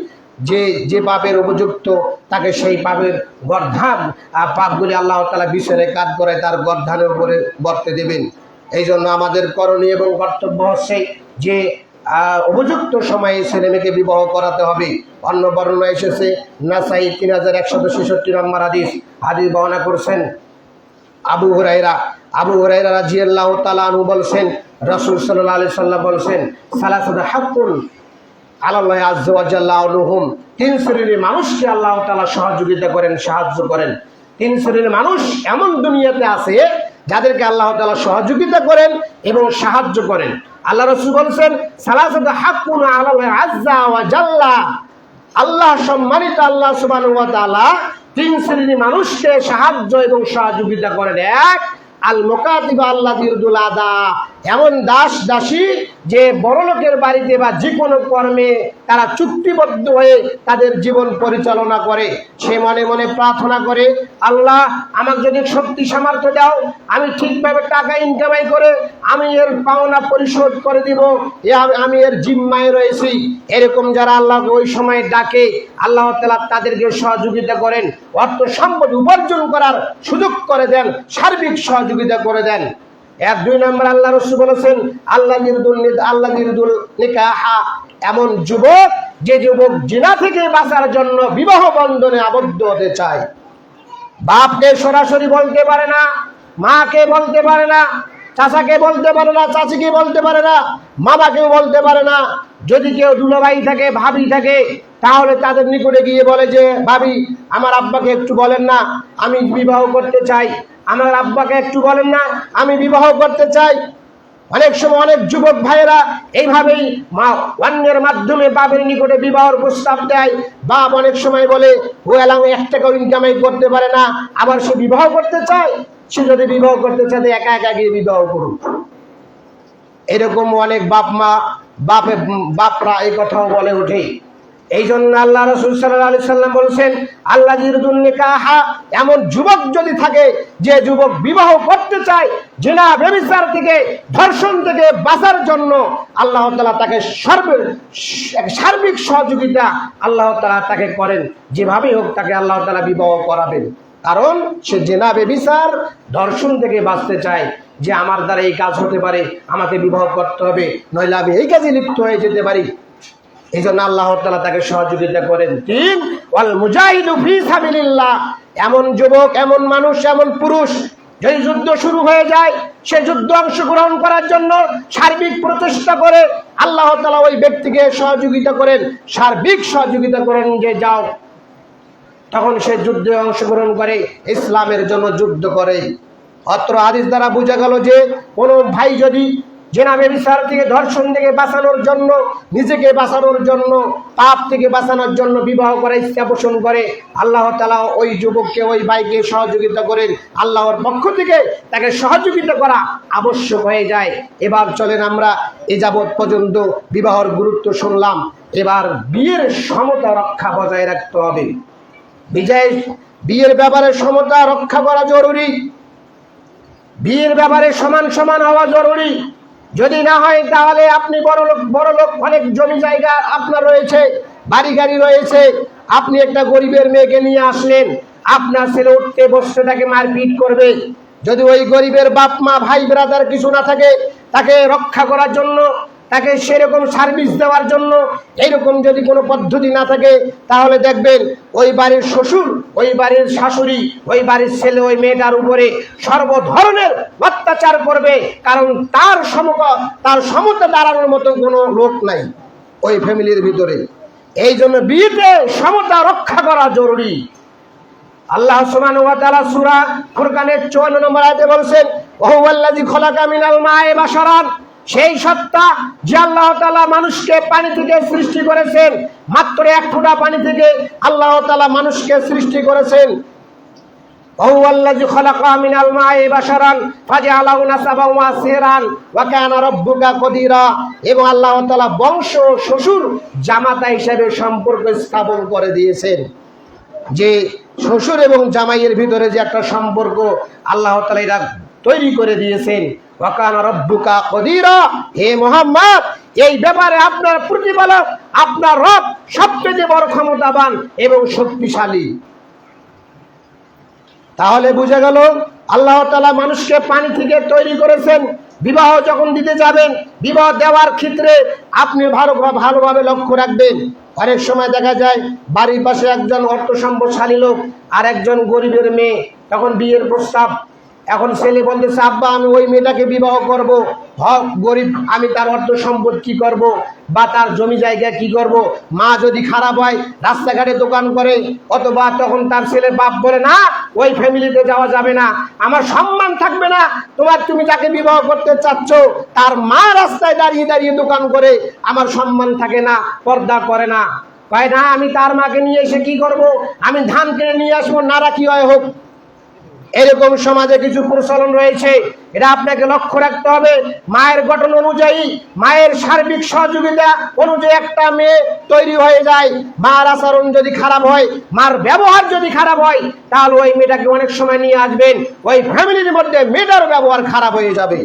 Speaker 1: যে পাপের উপযুক্ত তাকে সেই পাপের গর্দান পাপগুলি আল্লাহ তাআলা বিচারে কাজ করে তার গর্দানের উপরে বর্তে দেবেন। এই জন্য আমাদের করণীয় এবং কর্তব্য হচ্ছে যে উপযুক্ত সময়ে ছেলে মেয়েকে বিবাহ করাতে হবে। অন্য বর্ণনা এসেছে নাসাই 3166 নম্বর হাদিস বর্ণনা করছেন আবু হুরায়রা রাদিয়াল্লাহু তাআলা আনহু বলছেন, রাসূল সাল্লাল্লাহু আলাইহি সাল্লাম বলছেন, সালাসাতু হাক্কুন আলাল্লাহি আযজা ওয়া জাল্লা আনহুম। তিন শ্রেণীর মানুষকে আল্লাহ তাআলা সহযোগিতা করেন, সাহায্য করেন। তিন শ্রেণীর মানুষ এমন দুনিয়াতে আছে যাদেরকে আল্লাহ তাআলা সহযোগিতা করেন এবং সাহায্য করেন। আল্লাহ রাসূল বলছেন, সালাসাতু হাক্কুন আলাল্লাহি আযজা ওয়া জাল্লা। আল্লাহ সম্মানিত আল্লাহ সুবহানাহু ওয়া তাআলা তিন শ্রেণীর মানুষকে সাহায্য এবং সহযোগিতা করেন। এক, আল মুকাতিবা আল্লাযী ইউদুল আদা, এমন দাস দাসী যে বড়লোকের বাড়িতে বা যে কোনো কর্মে তারা চুক্তিবদ্ধ হয়ে তাদের জীবন পরিচালনা করে। সে মনে মনে প্রার্থনা করে, আল্লাহ আমাকে যদি শক্তি সামর্থ্য দাও, আমি ঠিকভাবে টাকা ইনকামাই করে আমি এর পাওনা পরিশোধ করে দিব, আমি এর জিম্মায় রয়েছি। এরকম যারা আল্লাহকে ওই সময় ডাকে, আল্লাহ তাআলা তাদেরকে সহযোগিতা করেন, অর্থ সম্পদ উপার্জন করার সুযোগ করে দেন, সার্বিক সহযোগিতা করে দেন। এক, দুই নম্বর আল্লাহ রাসূল বলেছেন, আল্লাহ ইরদুল নিকাহা, এমন যুবক যে যুবক জিনা থেকে বাঁচার জন্য বিবাহ বন্ধনে আবদ্ধ হতে চায়। বাপকে সরাসরি বলতে পারে না, মাকে বলতে পারে না, চাচাকে বলতে পারে না, চাচিকে বলতে পারে না, মামাকেও বলতে পারে না। যদি কেউ দুলাভাই থাকে, ভাবি থাকে, তাহলে তাদের নিকটে গিয়ে বলে যে, ভাবি আমার আব্বাকে একটু বলেন না, আমি বিবাহ করতে চাই। আমার আব্বাকে একটু বলেন না, আমি বিবাহ করতে চাই। অনেক সময় অনেক যুবক ভাইয়েরা এইভাবেই অন্যের মাধ্যমে বাপের নিকটে বিবাহের প্রস্তাব দেয়। বাপ অনেক সময় বলে, ও এলাম 1 টাকাও ইনকামাই করতে পারে না, আবার সে বিবাহ করতে চায়। সে যদি বিবাহ করতে চায় একা একা গিয়ে বিবাহ করুক। এরকম অনেক বাপরা এই কথাও বলে ওঠে। এই জন্য আল্লাহ রাসূল সাল্লাল্লাহু আলাইহি সাল্লাম বলেছেন, আল্লাহ ইরদুন নিকাহা, এমন যুবক যদি থাকে যে যুবক বিবাহ করতে চায়, জিনা ব্যভিচার থেকে, ধর্ষণ থেকে বাঁচার জন্য আল্লাহ তাআলা তাকে সার্বিক সহযোগিতা আল্লাহ তাআলা তাকে করেন। যেভাবে হোক তাকে আল্লাহ তাআলা বিবাহ করাবেন। কারণ সে জিনা ব্যভিচার ধর্ষণ থেকে বাঁচতে চায়, যে আমার দ্বারা এই কাজ হতে পারে, আমাকে বিবাহ করতে হবে, নইলে আমি এই কাজে লিপ্ত হয়ে যেতে পারি। এই জন্য আল্লাহ তাআলা তাকে সহযোগিতা করেন। 3, ওয়াল মুজাহিদু ফি সাবিলিল্লাহ, এমন যুবক, এমন মানুষ, এমন পুরুষ যদি যুদ্ধ শুরু হয়ে যায়, সে যুদ্ধ অংশগ্রহণ করার জন্য সার্বিক প্রচেষ্টা করে আল্লাহ তাআলা ওই ব্যক্তিকে সহযোগিতা করেন, সার্বিক সহযোগিতা করেন যে যাও, তখন সে যুদ্ধে অংশগ্রহণ করে, ইসলামের জন্য যুদ্ধ করে। অত্র হাদিস দ্বারা বোঝা গেল যে কোনো ভাই যদি জিনা ব্যভিচার থেকে, ধর্ষণ থেকে বাঁচানোর জন্য, নিজেকে বাঁচানোর জন্য, পাপ থেকে বাঁচানোর জন্য বিবাহ করার ইচ্ছা পোষণ করে, আল্লাহ তাআলা ওই যুবককে, ওই ভাইকে সহযোগিতা করেন। আল্লাহর পক্ষ থেকে তাকে সহযোগিতা করা আবশ্যক হয়ে যায়। এবার চলেন আমরা এ যাবৎ পর্যন্ত বিবাহর গুরুত্ব শুনলাম, এবার বিয়ের সমতা রক্ষা বজায় রাখতে হবে। বিয়ের ব্যাপারে সমতা রক্ষা করা জরুরি, বিয়ের ব্যাপারে সমান সমান হওয়া জরুরি। যদি না হয় তাহলে আপনি বড় লোক অনেক জমি জায়গা আপনার রয়েছে, বাড়ি গাড়ি রয়েছে, আপনি একটা গরিবের মেয়েকে নিয়ে আসলেন, আপনার ছেলে উঠতে বসতে তাকে মারপিট করবে। যদি ওই গরিবের বাপ মা ভাই ব্রাদার কিছু না থাকে, তাকে রক্ষা করার জন্য, তাকে সেরকম সার্ভিস দেওয়ার জন্য এইরকম যদি কোনো পদ্ধতি না থাকে, তাহলে দেখবেন ওই বাড়ির শ্বশুর, ওই বাড়ির শাশুড়ি, ওই বাড়ির ছেলে ওই মেয়েটার উপরে সর্ব ধরনের অত্যাচার করবে, কারণ তার সমতা দাঁড়ানোর মতো কোনো লোক নাই ওই ফ্যামিলির ভিতরে। এই জন্য বিয়েতে সমতা রক্ষা করা জরুরি। আল্লাহ সুবহানাহু ওয়া তাআলা সূরা ফুরকানের 54 নম্বর আয়াতে বলেছেন, ওয়াহুয়াল্লাযী খলাকা মিনাল মা'i বাশারান, সেই সত্তা যে আল্লাহ তাআলা মানুষকে পানি থেকে সৃষ্টি করেছেন, মাত্র এক ফোঁটা পানি থেকে আল্লাহ তাআলা মানুষকে সৃষ্টি করেছেন। ওয়াহুয়াল্লাযী খলাকা মিনাল মা'i বাশারান ফাজআলাহু নাসাবান ওয়া সিহরান ওয়া কানা রাব্বুকা কদিরা, এবং আল্লাহ তাআলা বংশ, শ্বশুর, জামাতা হিসেবে সম্পর্ক স্থাপন করে দিয়েছেন। যে শ্বশুর এবং জামাইয়ের ভিতরে যে একটা সম্পর্ক আল্লাহ তাআলা এটা তৈরি করে দিয়েছেন। ওয়া কানা রাব্বুকা কদিরা, হে মুহাম্মদ, এই ব্যাপারে আপনার প্রতিপালক, আপনার রব সবচেয়ে বড় ক্ষমতাবান এবং শক্তিশালী। তাহলে বুঝা গেল আল্লাহ তাআলা মানুষকে পানি থেকে তৈরি করেছেন। বিবাহ যখন দিতে যাবেন, বিবাহ দেওয়ার ক্ষেত্রে আপনি ভালোভাবে লক্ষ্য রাখবেন। অনেক সময় দেখা যায় বাড়ির পাশে একজন অর্থ সম্পদশালী লোক আর একজন গরিবের মেয়ে, তখন বিয়ের প্রস্তাব, এখন ছেলে বলতেছে আব্বা আমি ওই মেয়েটাকে বিবাহ করব, হক গরিব, আমি তার অর্থ সম্পদ কি করব, বা তার জমি জায়গা কি করব। মা যদি খারাপ হয়, রাস্তাঘাটে দোকান করে, অথবা তখন তার ছেলের বাপ বলে না ওই ফ্যামিলিতে যাওয়া যাবে না, আমার সম্মান থাকবে না, তুমি যাকে বিবাহ করতে চাচ্ছ তার মা রাস্তায় দাঁড়িয়ে দাঁড়িয়ে দোকান করে, আমার সম্মান থাকে না, পর্দা করে না, কয় না আমি তার মাকে নিয়ে এসে কি করব, আমি ধান কিনে নিয়ে আসবো, নারা কি হয় হোক। এরকম সমাজে কিছু প্রচলন রয়েছে, এটা আপনাকে লক্ষ্য রাখতে হবে। মায়ের গঠন অনুযায়ী, মায়ের সার্বিক সহযোগিতা অনুযায়ী একটা মেয়ে তৈরি হয়ে যায়। মার আচরণ যদি খারাপ হয়, মার ব্যবহার যদি খারাপ হয়, তাহলে ওই মেয়েটাকে অনেক সময় নিয়ে আসবেন, ওই ফ্যামিলির মধ্যে মেয়েটার ব্যবহার খারাপ হয়ে যাবে।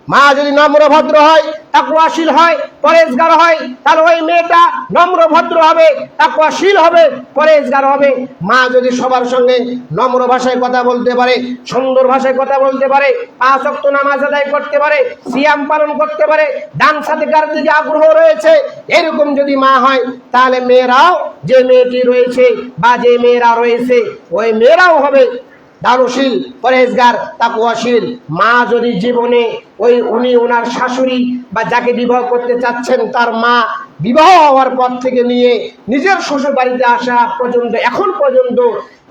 Speaker 1: মা যদি নম্র ভদ্র হয়, তাকওয়াশীল হয়, পরেজগার হয়, তাহলে ওই মেয়েটা নম্র ভদ্র হবে, তাকওয়াশীল হবে, পরেজগার হবে। মা যদি সবার সঙ্গে নম্র ভাষায় কথা বলতে পারে, সুন্দর ভাষায় কথা বলতে পারে, 5 ওয়াক্ত নামাজ আদায় করতে পারে, সিয়াম পালন করতে পারে, দান সাদকার দিকে আগ্রহ রয়েছে, এরকম যদি মা হয়, তাহলে মেয়েরাও, যে মেয়েটি রয়েছে বা যে মেয়েরা রয়েছে, ওই মেয়েরাও হবে দানশীল, পরেজগার, তাকওয়াশীল। মা যদি জীবনে উনি ওনার শাশুড়ি বা যাকে বিবাহ করতে চাচ্ছেন তার মা বিবাহ হওয়ার পর থেকে নিয়ে নিজের শ্বশুর বাড়িতে আসা পর্যন্ত, এখন পর্যন্ত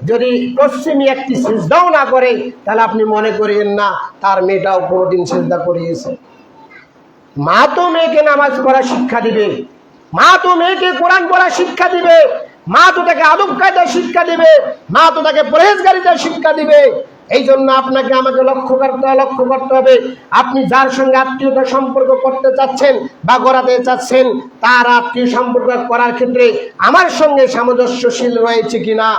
Speaker 1: যদি পশ্চিমী একটি সিজদাও না করে, তাহলে আপনি মনে করিয়েন না তার মেয়েটাও কোনোদিন সিজদা করিয়েছে। মা তো মেয়েকে নামাজ পড়া শিক্ষা দিবে, মা তো মেয়েকে কোরআন পড়া শিক্ষা দিবে, মা তো তাকে আদব কায়দা শিক্ষা দিবে, মা তো তাকে পরহেজগারিতা শিক্ষা দিবে। এই জন্য আপনাকে আমাকে লক্ষ্য করতে হবে, আপনি যার সঙ্গে আত্মীয়তা সম্পর্ক করতে চাচ্ছেন বা গড়াতে চাচ্ছেন, তার আত্মীয় সম্পর্ক করার ক্ষেত্রে আমার সঙ্গে সামঞ্জস্যশীল রয়েছে কিনা।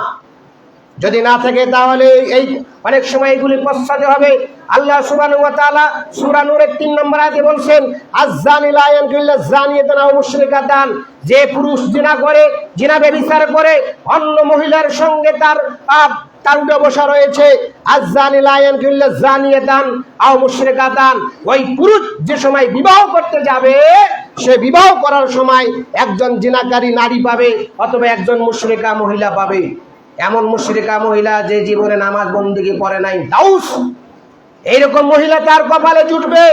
Speaker 1: যদি না থাকে তাহলে এই অনেক সময় এগুলি পশ্চাতে হবে। আল্লাহ সুবহানাহু ওয়া তাআলা সূরা নূরের 3 নম্বর আয়াতে বলছেন, আয-যানি লা ইয়ানকিহু ইল্লা যানিয়াতান আও মুশরিকাতান, যে পুরুষ জিনা করে, জিনা ব্যভিচার করে, অন্য মহিলার সঙ্গে তার উঠা বসা রয়েছে, আয-যানি লা ইয়ানকিহু ইল্লা যানিয়াতান আও মুশরিকাতান, ওই পুরুষ যে সময় বিবাহ করতে যাবে, সে বিবাহ করার সময় একজন জিনাকারী নারী পাবে অথবা একজন মুশরিকা মহিলা পাবে। এমন মুশরিকা মহিলা যে জীবনে নামাজ বন্দেগী পড়ে নাই, দাউস এইরকম মহিলা তার কপালে জুটবে।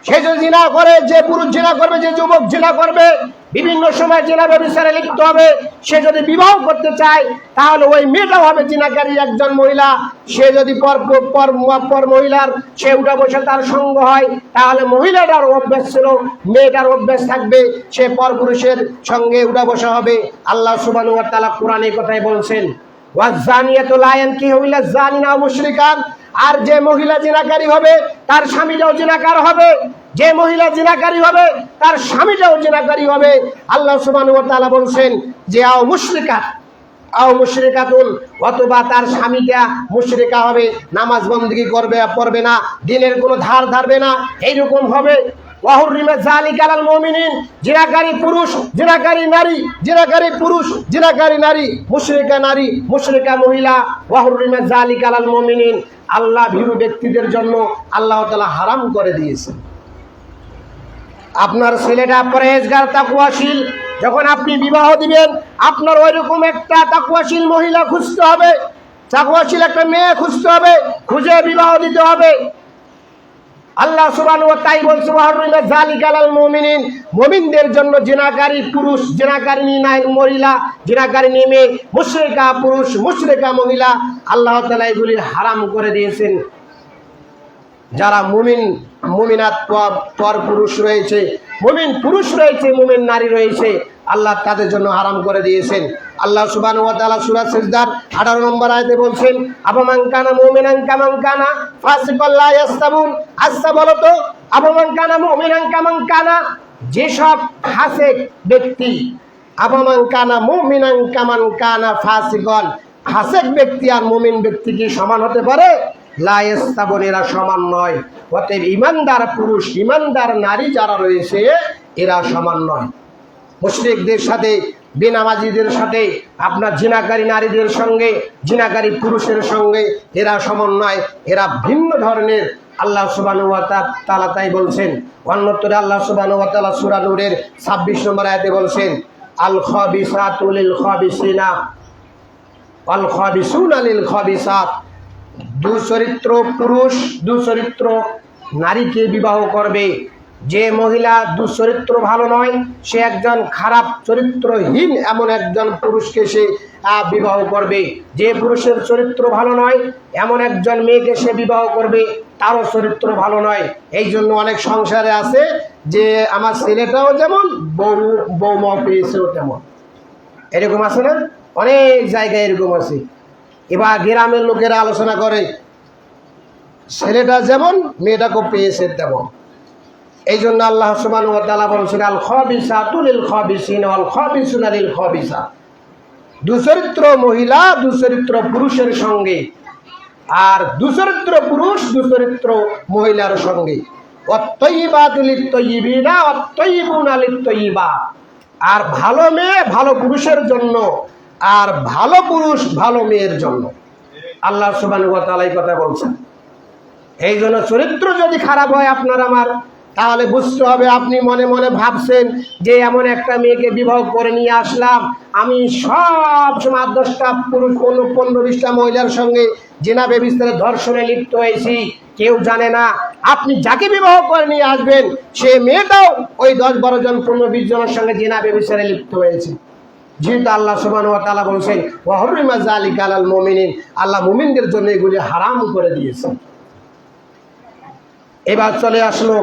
Speaker 1: সে যদি জিনা করে, যে পুরুষ জিনা করবে, যে যুবক জিনা করবে, বিভিন্ন সময় জিনা ব্যভিচারে লিপ্ত হবে, সে যদি বিবাহ করতে চায় তাহলে ওই মেয়েটাও হবে জিনাকারী একজন মহিলা। সে যদি পর মহিলার সে উঠা বসে তার সঙ্গ হয়, তাহলে মহিলাটার অভ্যাস ছিল, মেয়েটার অভ্যাস থাকবে, সে পর পুরুষের সঙ্গে উঠা বসা হবে। আল্লাহ সুবহানাহু ওয়া তাআলা কোরআনে এই কথাই বলছেন, ওয়াজ-জানিয়াতু লা ইয়ানকিহু ইল্লা যানিনা ওয়া মুশরিকান। আর যে মহিলা জিনাকারী হবে তার স্বামীটাও জিনাকার হবে, যে মহিলা জিনাকারী হবে তার স্বামীটাও জিনাকারী হবে। আল্লাহ সুবহানাহু ওয়া তাআলা বলছেন যে আও মুশরিকাতুন, অথবা তার স্বামীটা মুশরিকা হবে, নামাজ বন্দেগী করবে পড়বে না, দিনের কোনো ধার ধারবে না, এইরকম হবে। ওয়াহুরিমা যালিকা আলাল মুমিনিন, জিনাকারী পুরুষ, জিনাকারী নারী, জিনাকারী পুরুষ, জিনাকারী নারী, মুশরিকা নারী, মুশরিকা মহিলা, ওয়াহুরিমা যালিকা আলাল মুমিনিন, আল্লাহ ভীরু ব্যক্তিদের জন্য আল্লাহ তাআলা হারাম করে দিয়েছেন। আপনার ছেলেটা পরহেজগার তাকওয়াশীল, যখন আপনি বিবাহ দিবেন আপনার ওইরকম একটা তাকওয়াশীল মহিলা খুঁজতে হবে, তাকওয়াশীল একটা মেয়ে খুঁজতে হবে, খুঁজে বিবাহ দিতে হবে। আল্লাহ সুবহানাহু ওয়া তাআলা বলছেন ওয়াহুরিমা যালিকা আলাল মুমিনিন, মুমিনদের জন্য জিনাকারী পুরুষ, জিনাকারিনী মহিলা, জিনাকারিনী মেয়ে, মুশরিকা পুরুষ, মুশরিকা মহিলা, আল্লাহ তাআলা এগুলি হারাম করে দিয়েছেন। যারা মুমিনাত পর পুরুষ রয়েছে, মুমিন পুরুষ রয়েছে, মুমিন নারী রয়েছে, আল্লাহ তাদের জন্য হারাম করে দিয়েছেন। আল্লাহ সুবহানাহু ওয়া তাআলা সূরা সিজদার 18 নম্বর আয়াতে বলছেন, আফামান কানা মুমিনান কামান কানা ফাসিকাল লা ইয়াস্তাবুন। আচ্ছা বলো তো, আফামান কানা মুমিনান কামান কানা, যেসব ফাসিক ব্যক্তি, আফামান কানা মুমিনান কামান কানা ফাসিকান, ফাসিক ব্যক্তি আর মুমিন ব্যক্তি কি সমান হতে পারে? লা ইয়াস্তাবুন, এরা সমান নয়। অতএব ইমানদার পুরুষ, ইমানদার নারী যারা রয়েছে এরা সমান নয়। মুশরিকদের সাথে, বেনামাজিদের সাথে, আপনার জিনাকারী নারীদের সঙ্গে, জিনাকারী পুরুষের সঙ্গে এরা সমান নয়, এরা ভিন্ন ধরনের। আল্লাহ সুবহানাহু ওয়া তাআলা তাই বলছেন। অন্যত্র আল্লাহ সুবহানাহু ওয়া তাআলা সূরা নূরের 26 নম্বর আয়াতে বলছেন, আল খাবিসাতু লিল খাবিসিনা ওয়াল খাবিসুনা লিল খাবিসাত। দুচরিত্র পুরুষ দুচরিত্র নারীকে বিবাহ করবে। যে মহিলা দুচরিত্র ভালো নয়, সে একজন খারাপ চরিত্রহীন এমন একজন পুরুষকে সে বিবাহ করবে। যে পুরুষের চরিত্র ভালো নয় এমন একজন মেয়েকে সে বিবাহ করবে, তারও চরিত্র ভালো নয়। এই জন্য অনেক সংসারে আছে যে আমার ছেলেটাও যেমন বৌমা পেয়েছেও তেমন, এরকম আছে না? অনেক জায়গায় এরকম আছে। এবার গ্রামের লোকেরা আলোচনা করে, ছেলেটা যেমন মেয়েটাকে পেয়েছে তেমন। এই জন্য আল্লাহ সুবহানাহু ওয়া তাআলা বলছেন, আল খাবিসাতু লিল খাবিসিনা ওয়াল খাবিসুনা লিল খাবিসাত। দুচরিত্র মহিলা দুচরিত্র পুরুষের সঙ্গে, আর দুচরিত্র পুরুষ দুচরিত্র মহিলার সঙ্গে। ওয়াত-তাইয়িবাতু লিত-তাইয়িবিনা ওয়াত-তাইয়িবুনা লিত-তাইয়িবাত। আর ভালো মেয়ে ভালো পুরুষের জন্য, আর ভালো পুরুষ ভালো মেয়ের জন্য। আল্লাহ সুবহানাহু ওয়া তাআলা এই কথা বলছেন। এই জন্য চরিত্র যদি খারাপ হয় আপনার আমার, তাহলে বুঝতে হবে আপনি মনে মনে ভাবছেন যে এমন একটা মেয়েকে বিবাহ করে নিয়ে আসলাম, আমি সব সময় 10টা পুরুষ 15-20টা মহিলার সঙ্গে জিনা ব্যভিচারে ধর্ষণে লিপ্ত হয়েছি, কেউ জানে না। আপনি যাকে বিবাহ করে নিয়ে আসবেন সে মেয়েটাও ওই 10-12 জন 15-20 জনের সঙ্গে জিনা ব্যভিচারে লিপ্ত হয়েছে। যেহেতু আল্লাহ সুবহানাহু ওয়া তাআলা বলছেন ওয়াহুরিমা যালিকা আলাল মুমিনিন, আল্লাহ মুমিনদের জন্য এগুলি হারাম করে দিয়েছেন। এবার চলে আসলো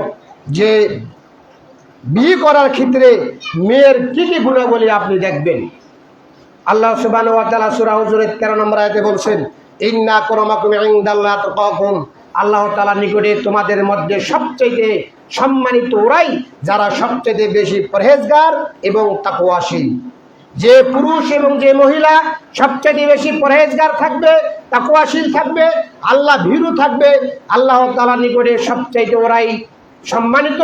Speaker 1: যে বিয়ে করার ক্ষেত্রে মেয়ের কি কি গুণাবলী আপনি দেখবেন। আল্লাহ সুবহানাহু ওয়া তাআলা সূরা হুজুরের 13 নম্বর আয়াতে বলছেন, ইন্না আকরামাকুম ইনদাল্লাহি আতকাকুম, আল্লাহ তাআলার নিকটে তোমাদের মধ্যে সবচেয়ে সম্মানিত ওরাই যারা সবচেয়ে বেশি পরহেজগার এবং তাকওয়াশীল। যে পুরুষ এবং যে মহিলা সবচেয়ে বেশি পরহেজগার থাকবে, তাকওয়াশীল থাকবে, আল্লাহ ভীরু থাকবে, আল্লাহ তাআলার নিকটে সবচেয়ে ওরাই সম্মানিত।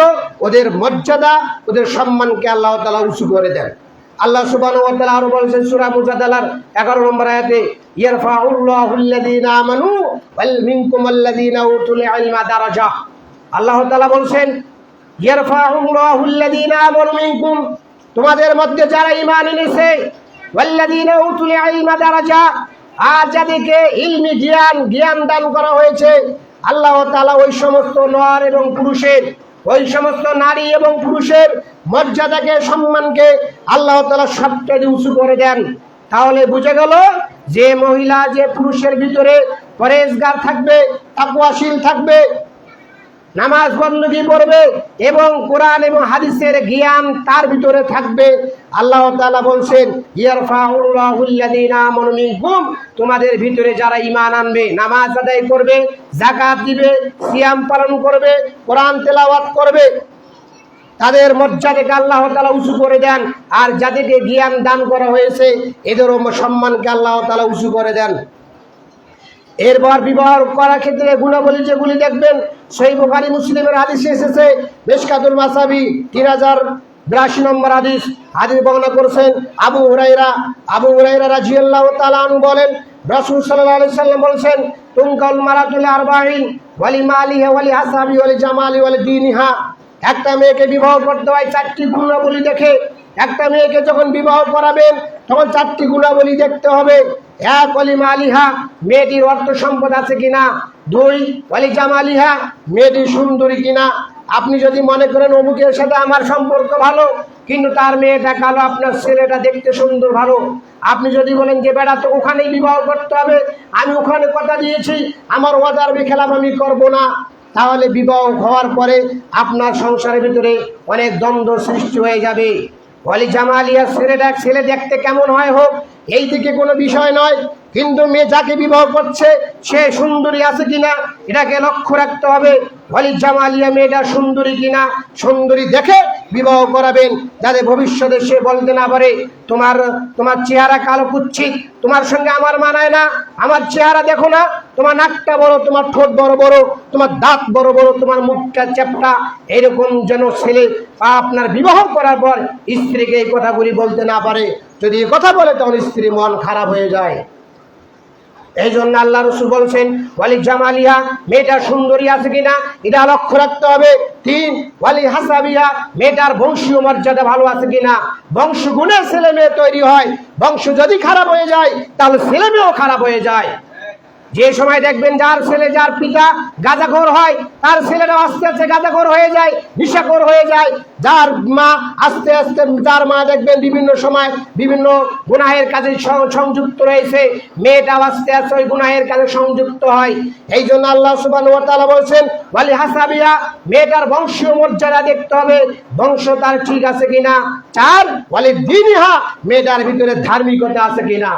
Speaker 1: ওদের মর্যাদা, ওদের সম্মানকে আল্লাহ তাআলা উঁচু করে দেন। আল্লাহ সুবহানাহু ওয়া তাআলা আরো বলেছেন সূরা মুজাদালার 11 নম্বর আয়াতে, ইয়ারফাউল্লাহুল্লাযীনা আমানু ওয়াল মিনকুমুল্লাযীনা উতুল ইলমা দারাজা। আল্লাহ তাআলা বলেন ইয়ারফাউল্লাহুল্লাযীনা আমানু মিনকুম, তোমাদের মধ্যে যারা ঈমান এনেছে, ওয়াল্লাযীনা উতুল ইলমা দারাজা, আর যাদেরকে ইলমি জ্ঞান দান করা হয়েছে, আল্লাহ তাআলা ওই সমস্ত নর এবং পুরুষের, ওই সমস্ত নারী এবং পুরুষের মর্যাদাকে, সম্মানকে আল্লাহ তাআলা সবচেয়ে উঁচু করে দেন। তাহলে বুঝে গেল যে মহিলা যে পুরুষের ভিতরে পরেজগার থাকবে, তাকওয়াশীল থাকবে, নামাজ বন্দী পড়বে এবং কোরআন এবং হাদিসের জ্ঞান তার ভিতরে থাকবে, আল্লাহ তাআলা বলছেন ইয়ারফাউল্লাহুল্লাযীনা আমানু মিনকুম, তোমাদের ভিতরে যারা ঈমান আনবে, নামাজ আদায় করবে, যাকাত দিবে, সিয়াম পালন করবে, কোরআন তেলাওয়াত করবে, তাদের মর্যাদাকে আল্লাহ তাআলা উঁচু করে দেন। আর যাদেরকে জ্ঞান দান করা হয়েছে এদেরও সম্মানকে আল্লাহ তাআলা উঁচু করে দেন। এরপর বিবাহ করার ক্ষেত্রে গুণাবলী যেগুলি দেখবেন, সহিহ বুখারী মুসলিমের হাদিসে এসেছে, মিশকাতুল মাসাবি 3082 নম্বর হাদিস বর্ণনা করেছেন আবু হুরায়রা রাদিয়াল্লাহু তাআলা আনহু বলেন, রাসূল সাল্লাল্লাহু আলাইহি সাল্লাম বলেছেন, তুনকাল মারাতুল আরবাঈন ওয়ালি মালিহা ওয়ালি হাসাবি ওয়ালি জামালি ওয়ালি দীনিহা। একটা মেয়েকে বিবাহ করতে হয় 4টি গুণাবলী দেখে। একটা মেয়েকে যখন বিবাহ করাবেন তখন 4টি গুণাবলী দেখতে হবে। 1 ওয়ালি মালিহা, মেয়েটির অর্থ সম্পদ আছে কিনা। 2 ওয়ালি জামালিহা, মেয়েটি সুন্দরী কিনা। আপনি যদি মনে করেন অমুকের সাথে আমার সম্পর্ক ভালো কিন্তু তার মেয়েটা কালো, আপনার ছেলেটা দেখতে সুন্দর ভালো, আপনি যদি বলেন যে বেটা তো ওখানেই বিবাহ করতে হবে, আমি ওখানে কথা দিয়েছি, আমার ওয়াদার বিখেলাপ আমি করব না, তাহলে বিবাহ হওয়ার পরে আপনার সংসারের ভিতরে অনেক দ্বন্দ্ব সৃষ্টি হয়ে যাবে। ওয়ালি জামালিয়া, ছেলে দেখতে কেমন হয় হোক এই দিকে কোনো বিষয় নয়, কিন্তু মেয়ে যাকে বিবাহ করছে সে সুন্দরী আছে কিনা এটাকে লক্ষ্য রাখতে হবে। ওয়ালি জামালিয়া, মেয়েটা সুন্দরী কিনা, সুন্দরী দেখে বিবাহ করাবেন, যাতে ভবিষ্যতে সে বলতে না পারে তোমার চেহারা কালো কুচ্ছিত, তোমার সঙ্গে আমার মানায় না, আমার চেহারা দেখো না, তোমার নাকটা বড়, তোমার ঠোঁট বড় বড়, তোমার দাঁত বড় বড়, তোমার মুখটা চ্যাপ্টা, এরকম যেন ছেলে আপনার বিবাহ করার পর স্ত্রীকে এই কথাগুলি বলতে না পারে। যদি এই কথা বলে তখন স্ত্রী মন খারাপ হয়ে যায়। এই জন্য আল্লাহ রাসূল বলছেন ওয়ালি জামালিয়া, মেয়েটার সুন্দরী আছে কিনা এটা লক্ষ্য রাখতে হবে। 3 ওয়ালি হাসাবিয়া, মেয়েটার বংশীয় মর্যাদা ভালো আছে কিনা। বংশ গুণে ছেলে মেয়ে তৈরি হয়, বংশ যদি খারাপ হয়ে যায় তাহলে ছেলে মেয়েও খারাপ হয়ে যায়। যে সময় দেখবেন যার পিতা গাঁজাখোর হয় তার ছেলেরা আস্তে আস্তে গাঁজাখোর হয়ে যায়, নেশাখোর হয়ে যায়। যার মা আস্তে আস্তে যার মা দেখবেন বিভিন্ন সময় বিভিন্ন গুনাহের কাজে সংযুক্ত রয়েছে, মেয়েটাও আস্তে আস্তে ওই গুনাহের কাজে সংযুক্ত হয়। এই জন্য আল্লাহ সুবহানাহু ওয়া তাআলা বলছেন ওয়ালি হাসাবিয়া, মেয়েটার বংশীয় মর্যাদা দেখতে হবে, বংশ তার ঠিক আছে কিনা। 4 ওয়ালি দীনিহা, মেয়েটার ভিতরে ধার্মিকতা আছে কিনা,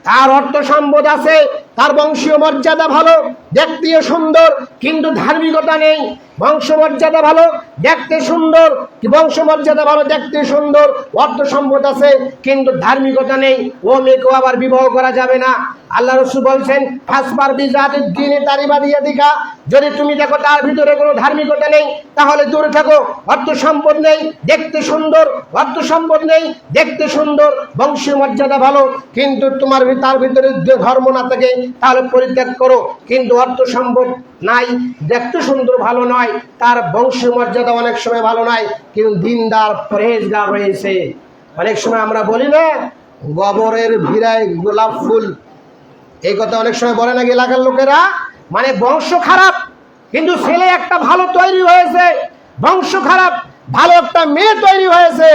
Speaker 1: তার অর্থ সম্পদ আছে, তার বংশীয় মর্যাদা ভালো, দেখতে সুন্দর কিন্তু ধার্মিকতা নেই। বংশমর্যাদা ভালো, দেখতে সুন্দর, বংশমর্যাদা ভালো, দেখতে সুন্দর, অর্থ সম্পদ আছে কিন্তু ধার্মিকতা নেই, ও মেয়েকেও আবার বিবাহ করা যাবে না। আল্লাহ রাসূল বলছেন ফাসবার বিজাতিদ দ্বীনি তারিবাদিয়াদিকা, যদি তুমি দেখো তার ভিতরে কোনো ধার্মিকতা নেই তাহলে দূরে থাকো। অর্থ সম্পদ নেই, দেখতে সুন্দর, অর্থ সম্পদ নেই, দেখতে সুন্দর, বংশীয় মর্যাদা ভালো কিন্তু তার ভিতরে ধর্ম না থাকে তাহলে পরিত্যাগ করো। কিন্তু অর্থ সম্পদ নাই, দেখতে সুন্দর ভালো নয়, তার বংশীয় মর্যাদা অনেক সময় ভালো নয় কিন্তু দিনদার পরহেজগার রয়েছে। অনেক সময় আমরা বলি না গোবরের ভিড়ায় গোলাপ ফুল, এই কথা অনেক সময় বলে না এলাকার লোকেরা, মানে বংশ খারাপ কিন্তু ছেলে একটা ভালো তৈরি হয়েছে, বংশ খারাপ ভালো একটা মেয়ে তৈরি হয়েছে।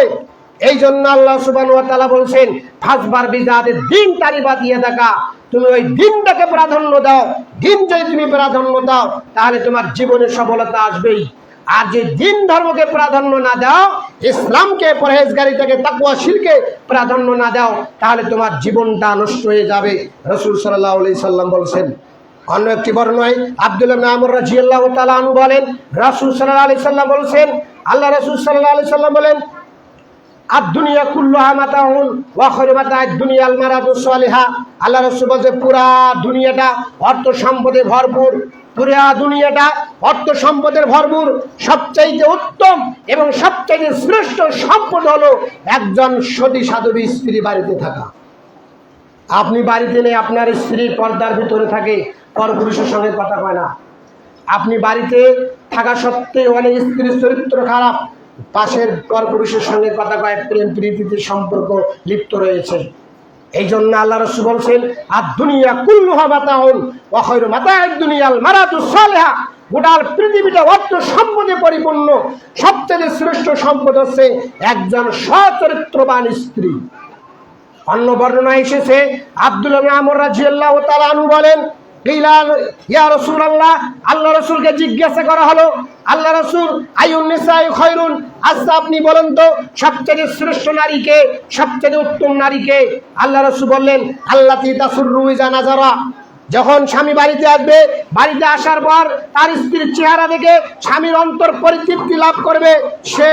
Speaker 1: এই জন্য আল্লাহ সুবহানাহু ওয়া তাআলা বলছেন ফাসবার বিজাতিদ দ্বীন তারিবাদিয়াদিকা, তুমি ওই দিনটাকে প্রাধান্য দাও। দিন যদি তুমি প্রাধান্য দাও তাহলে তোমার জীবনে সফলতা আসবেই। আর যে দিন ধর্মকে প্রাধান্য না দাও, ইসলামকে, পরহেজগারিতাকে, তাকওয়াশীলকে প্রাধান্য না দাও তাহলে তোমার জীবনটা নষ্ট হয়ে যাবে। রাসূল সাল্লাল্লাহু আলাইহি সাল্লাম বলেছেন। অন্য একটি বর্ণনায় আব্দুল্লাহ ইবনে আমর রাদিয়াল্লাহু তাআলা আনহু বলেন রাসূল সাল্লাল্লাহু আলাইহি সাল্লাম বলেছেন, আল্লাহ রাসূল সাল্লাল্লাহু আলাইহি সাল্লাম বলেন আদ-দুনিয়া কুল্লুহা মাতাউন ওয়া খায়রু মাতা'আদ দুনিয়াল মারাতুস সালিহা। আল্লাহ রাসূল বলেন পুরা দুনিয়াটা অর্থ সম্পদে ভরপুর, পুরা দুনিয়াটা অর্থ সম্পদের ভরপুর, সবচাইতে উত্তম এবং সবচাইতে শ্রেষ্ঠ সম্পদ হলো একজন সতী সাধবী স্ত্রী বাড়িতে থাকা। আপনি বাড়িতে নেই, আপনার স্ত্রী পর্দার ভিতরে থাকে, পরপুরুষের সঙ্গে কথা কয় না। আপনি বাড়িতে থাকা সত্ত্বেও অনেক স্ত্রীর চরিত্র খারাপ, পাশের পরপুরুষের সঙ্গে কথা কয়, প্রেম প্রীতিতে সম্পর্ক লিপ্ত রয়েছে। এই জন্য আল্লাহ রাসূল বলছেন, আদ-দুনিয়া কুল্লুহা মাতাউন ওয়া খায়রু মাতা'আদ দুনিয়াল মারাতুস সালিহা। গোটার পৃথিবীটা অর্থ সম্পদে পরিপূর্ণ, সবচেয়ে শ্রেষ্ঠ সম্পদ হচ্ছে একজন সচরিত্রবান স্ত্রী। অন্য বর্ণনায় এসেছে, আব্দুল্লাহ ইবনে আমর রাদিয়াল্লাহু তাআলা আনহু বলেন, ইয়া রাসূলুল্লাহ, আল্লাহ রাসূলকে জিজ্ঞাসা করা হলো, আল্লাহ রাসূল, আইয়ুন নিসাই খায়রুন, আচ্ছা আপনি বলেন তো সবচেয়ে শ্রেষ্ঠ নারীকে, সবচেয়ে উত্তম নারীকে? আল্লাহ রাসূল বললেন, আল্লাতী তাসুররু ইযা নাযারা। যখন স্বামী বাড়িতে আসবে, বাড়িতে আসার পর তার স্ত্রীর চেহারা দেখে স্বামীর অন্তর পরিতৃপ্তি লাভ করবে, সে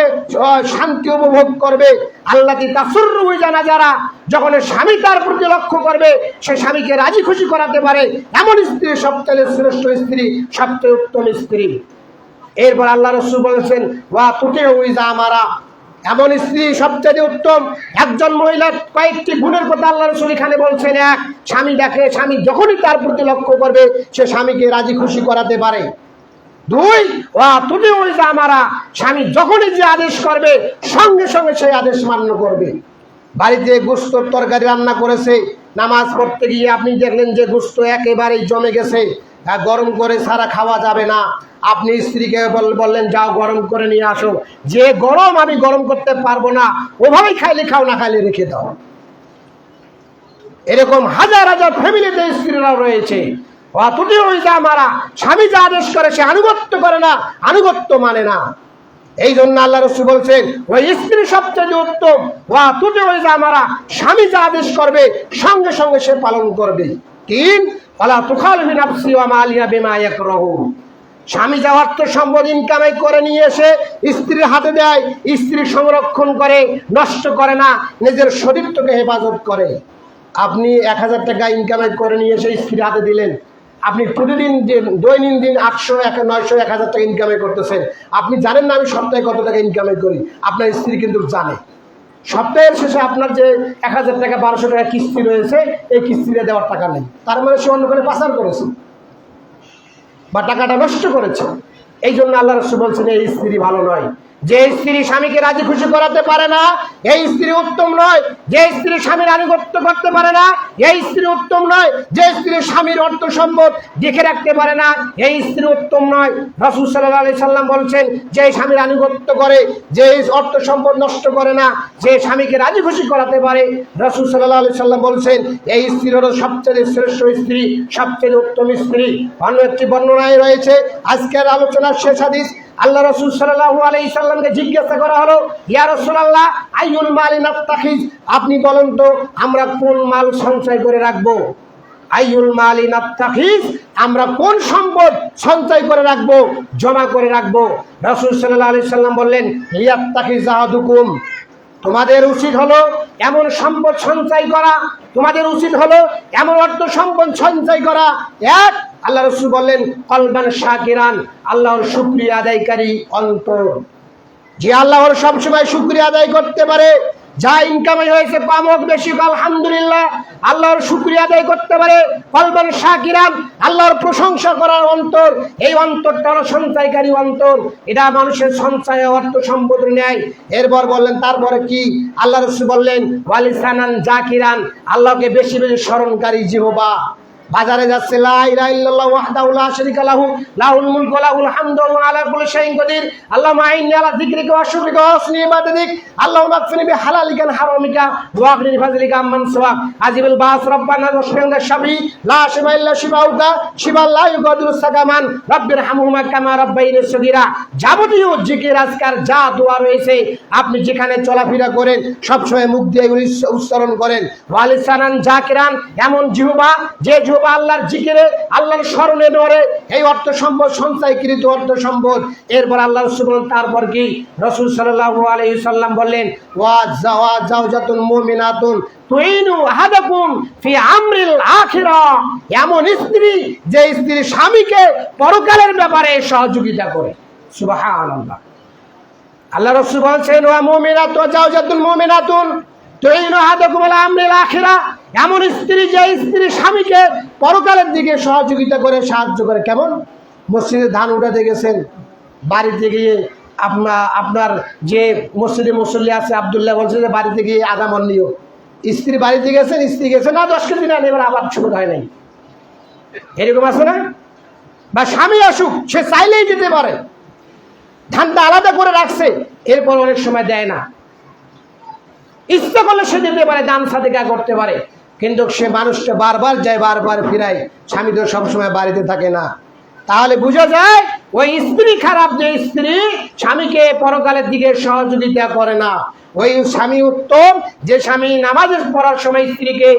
Speaker 1: শান্তি উপভোগ করবে। আল্লাতী তাসুররু ইযা নাযারা, যখন স্বামী তার প্রতি লক্ষ্য করবে, সে স্বামীকে রাজি খুশি করাতে পারে, এমন স্ত্রী সবচেয়ে শ্রেষ্ঠ স্ত্রী, সবচেয়ে উত্তম স্ত্রী। এরপর আল্লাহ রাসূল বলেছেন, ওয়া তুতিউ ইযা আমারা, এমন স্ত্রী সবচেয়ে উত্তম। একজন মহিলার কয়েকটি গুণের কথা আল্লাহ রাসূল এখানে বলছেন। এক, স্বামী দেখে, স্বামী যখনই তার প্রতি লক্ষ্য করবে, সে স্বামীকে রাজি খুশি করাতে পারে। দুই, ওয়া তুতিউ ইযা আমারা, স্বামী যখনই যে আদেশ করবে, সঙ্গে সঙ্গে সেই আদেশ মান্য করবে। বাড়িতে গোশতের তরকারি রান্না করেছে, নামাজ পড়তে গিয়ে আপনি দেখলেন যে গোশত একেবারেই জমে গেছে, গরম করে ছাড়া খাওয়া যাবে না। আপনি স্ত্রীকে বললেন, যাও গরম করে নিয়ে আসো। যে গরম আমি গরম করতে পারবো না, ওভাবেই খাইলে খাও, না খাইলে রেখে দাও। এরকম হাজার হাজার ফ্যামিলিতে স্ত্রীরা রয়েছে। তুতিউ ইযা আমারা, স্বামী যা আদেশ করে সে আনুগত্য করে না, আনুগত্য মানে না। এই জন্য আল্লাহ রাসূল বলছেন, ওই স্ত্রী সবচেয়ে উত্তম। তুতিউ ইযা আমারা, স্বামী যা আদেশ করবে সঙ্গে সঙ্গে সে পালন করবে। তিন, ওয়ালা তুখালিফু নাফসি ওয়া মালিহা বিমা ইয়াকরাহু, স্বামী যা অর্থ সম্পদ ইনকামাই করে নিয়ে এসে স্ত্রীর হাতে দেয়, স্ত্রী সংরক্ষণ করে, নষ্ট করে না, নিজের শরীরটাকে হেফাজত করে। আপনি 1000 টাকা ইনকামাই করে নিয়ে এসে স্ত্রীর হাতে দিলেন, আপনি প্রতিদিন দৈনন্দিন 800, 900, 1000 টাকা ইনকামাই করতেছেন। আপনি জানেন না আমি সপ্তাহে কত টাকা ইনকামাই করি? আপনার স্ত্রী কিন্তু জানে। সপ্তাহের শেষে আপনার যে 1000 টাকা 1200 টাকা কিস্তি রয়েছে, এই কিস্তিটা দেওয়ার টাকা নেই, তার মানে সে অন্য করে পাচার করেছে বা টাকাটা নষ্ট করেছে। এই জন্য আল্লাহ রাসূল বলছেন, এই স্ত্রী ভালো নয়। যে স্ত্রী স্বামীকে রাজি খুশি করাতে পারে না, এই স্ত্রী উত্তম নয়। যে স্ত্রী স্বামীর আনুগত্য করতে পারে না, এই স্ত্রী উত্তম নয়। যে স্ত্রী স্বামীর অর্থ সম্পদ দেখে রাখতে পারে না, এই স্ত্রী উত্তম নয়। রাসূল সাল্লাল্লাহু আলাইহি সাল্লাম বলছেন, যে স্বামীর আনুগত্য করে, যে অর্থ সম্পদ নষ্ট করে না, যে স্বামীকে রাজি খুশি করাতে পারে, রাসূল সাল্লাল্লাহু আলাইহি সাল্লাম বলছেন, এই স্ত্রী হলো সবচেয়ে শ্রেষ্ঠ স্ত্রী, সবচেয়ে উত্তম স্ত্রী। অন্য একটি বর্ণনায় রয়েছে, আজকের আলোচনার শেষ হাদিস, আল্লাহ রাসূল সাল্লাল্লাহু আলাইহি সাল্লামকে জিজ্ঞাসা করা হলো, ইয়া রাসূলুল্লাহ, আইয়ুল মালি নাত্তাখিজ, আপনি বলেন তো আমরা কোন মাল সঞ্চয় করে রাখবো? আইয়ুল মালি নাত্তাখিজ, আমরা কোন সম্পদ সঞ্চয় করে রাখবো, জমা করে রাখবো? রাসূল সাল্লাল্লাহু আলাইহি সাল্লাম বললেন, লিয়াত্তাখিজ আহাদুকুম, তোমাদের উচিত হলো এমন সম্পদ সঞ্চয় করা, তোমাদের উচিত হলো এমন অর্থ সম্পদ সঞ্চয় করা। এক, আল্লাহ রাসূল বললেন, কলবান শাকিরান, আল্লাহর শুকরিয়া আদায়কারী অন্তর, যে আল্লাহর সবসময় শুকরিয়া আদায় করতে পারে। যা ইনকামে হয়েছে কম হোক বেশি হোক, আলহামদুলিল্লাহ, আল্লাহর শুকরিয়া আদায় করতে পারে। কলবান শাকিরান, আল্লাহর প্রশংসা করার অন্তর, এই অন্তরটা হলো সঞ্চয়কারী অন্তর। এটা মানুষের সঞ্চয় অর্থ সম্পদ নেয়। এরপর বললেন, তারপরে কি? আল্লাহ রাসূল বললেন, ওয়ালিসানান জাকিরান, আল্লাহকে বেশি বেশি স্মরণকারী জিহ্বা। বাজারে যাচ্ছে, লা ইলাহা ইল্লাল্লাহু ওয়াহদাহু লা শারীকা লাহু, লাহুল মুলকু ওয়া লাহুল হামদু ওয়া হুয়া আলা কুল্লি শাইইন কাদির। আল্লাহুম্মা আইন্নি আলা যিকরিকা ওয়া শুকরিকা ওয়া হুসনি ইবাদাতিক। আল্লাহুম্মা আকফিনি বিহালালিকা ওয়া হারামিকা ওয়া আগনিনি বিফাযলিকা আম্মান সিওয়াক। আজিবুল বাস রব্বানা ওয়াশফিনা শাফি, লা শিফা ইল্লা শিফাউকা, শিফা লা ইউগাদিরু সাকামান, রাব্বিরহামহুমা কামা রাব্বায়ানি সগীরা। যাবতীয় জিকির আজকার যা দোয়া রয়েছে, আপনি যেখানে চলাফেরা করেন সবসময় মুখ দিয়ে উচ্চারণ করেন। ওয়ালিসানান জাকিরান, এমন জিহ্বা যে জিহ্বা আল্লাহর জিকিরে, আল্লাহর স্মরণে ধরে, এই অর্থ সম্পদ সঞ্চয়কৃত অর্থ সম্পদ। এরপর আল্লাহ রাসূল বলেন, তারপর কি? রাসূল সাল্লাল্লাহু আলাইহি সাল্লাম বললেন, ওয়া জাওজাতুন মুমিনাতুন তুইনু আহাদাকুম ফি আমরিল আখিরা, এমন স্ত্রী যে স্ত্রী স্বামীকে পরকালের ব্যাপারে সহযোগিতা করে। সুবহানাল্লাহ। আল্লাহ রাসূল বলেন, ওয়া মুমিনাতু জাওজাতুল মুমিনাতুন তুইনু আহাদাকুম আলা আমরিল আখিরা, এমন স্ত্রী যে স্ত্রী স্বামীকে পরকালের দিকে সহযোগিতা করে, সাহায্য করে। কেমন? মসজিদে ধান উঠাতে গেছেন, বাড়িতে গিয়ে আপনার যে মসজিদে মুসল্লি আছে, আব্দুল্লাহ বলছে যে বাড়িতে গিয়ে আধা মন নিও, স্ত্রী বাড়িতে গেছেন, স্ত্রী গেছে না 10 কেজি নেন, এবার আবার শুরু হয় নাই, এরকম আছে না? বা স্বামী আসুক, সে চাইলেই দিতে পারে, ধানটা আলাদা করে রাখছে, এরপর অনেক সময় দেয় না। ইচ্ছা করলে সে দিতে পারে, দান সাদেকা করতে পারে, কিন্তু সে মানুষটা বারবার যায়, বারবার ফিরায়, স্বামী তো সবসময় বাড়িতে থাকে না। তাহলে বোঝা যায় ওই স্ত্রী খারাপ, যে স্ত্রী স্বামীকে পরকালের দিকে সহযোগিতা করে না। ওই স্বামী উত্তম, যে স্বামী নামাজে পড়ার সময় স্ত্রীকে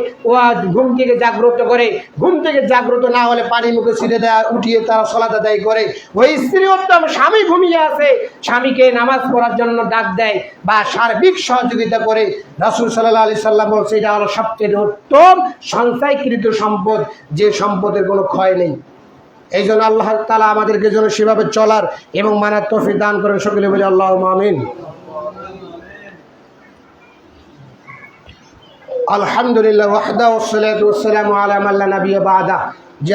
Speaker 1: ঘুম থেকে জাগ্রত করে, ঘুম থেকে জাগ্রত না হলে পানি মুখে ছিঁড়ে দেয়, উঠিয়ে তারা সালাত আদায় করে। ওই স্ত্রী উত্তম, স্বামী ঘুমিয়ে আছে, স্বামীকে নামাজ পড়ার জন্য ডাক দেয় বা সার্বিক সহযোগিতা করে। রাসূল সাল্লাল্লাহু আলাইহি সাল্লাম বলছে এটা হলো সবচেয়ে উত্তম সঞ্চয়কৃত সম্পদ, যে সম্পদের কোনো ক্ষয় নেই। এই জন্য আল্লাহ তাআলা আমাদেরকে যেন সেভাবে চলার এবং মানার তৌফিক দান করেন। সকলে বলি আল্লাহুম্মা আমিন। আলহামদুলিল্লাহ ওয়াহদাহু ওয়াসসালাতু ওয়াসসালামু আলা মান লা নাবিয়্যা বা'দা। যে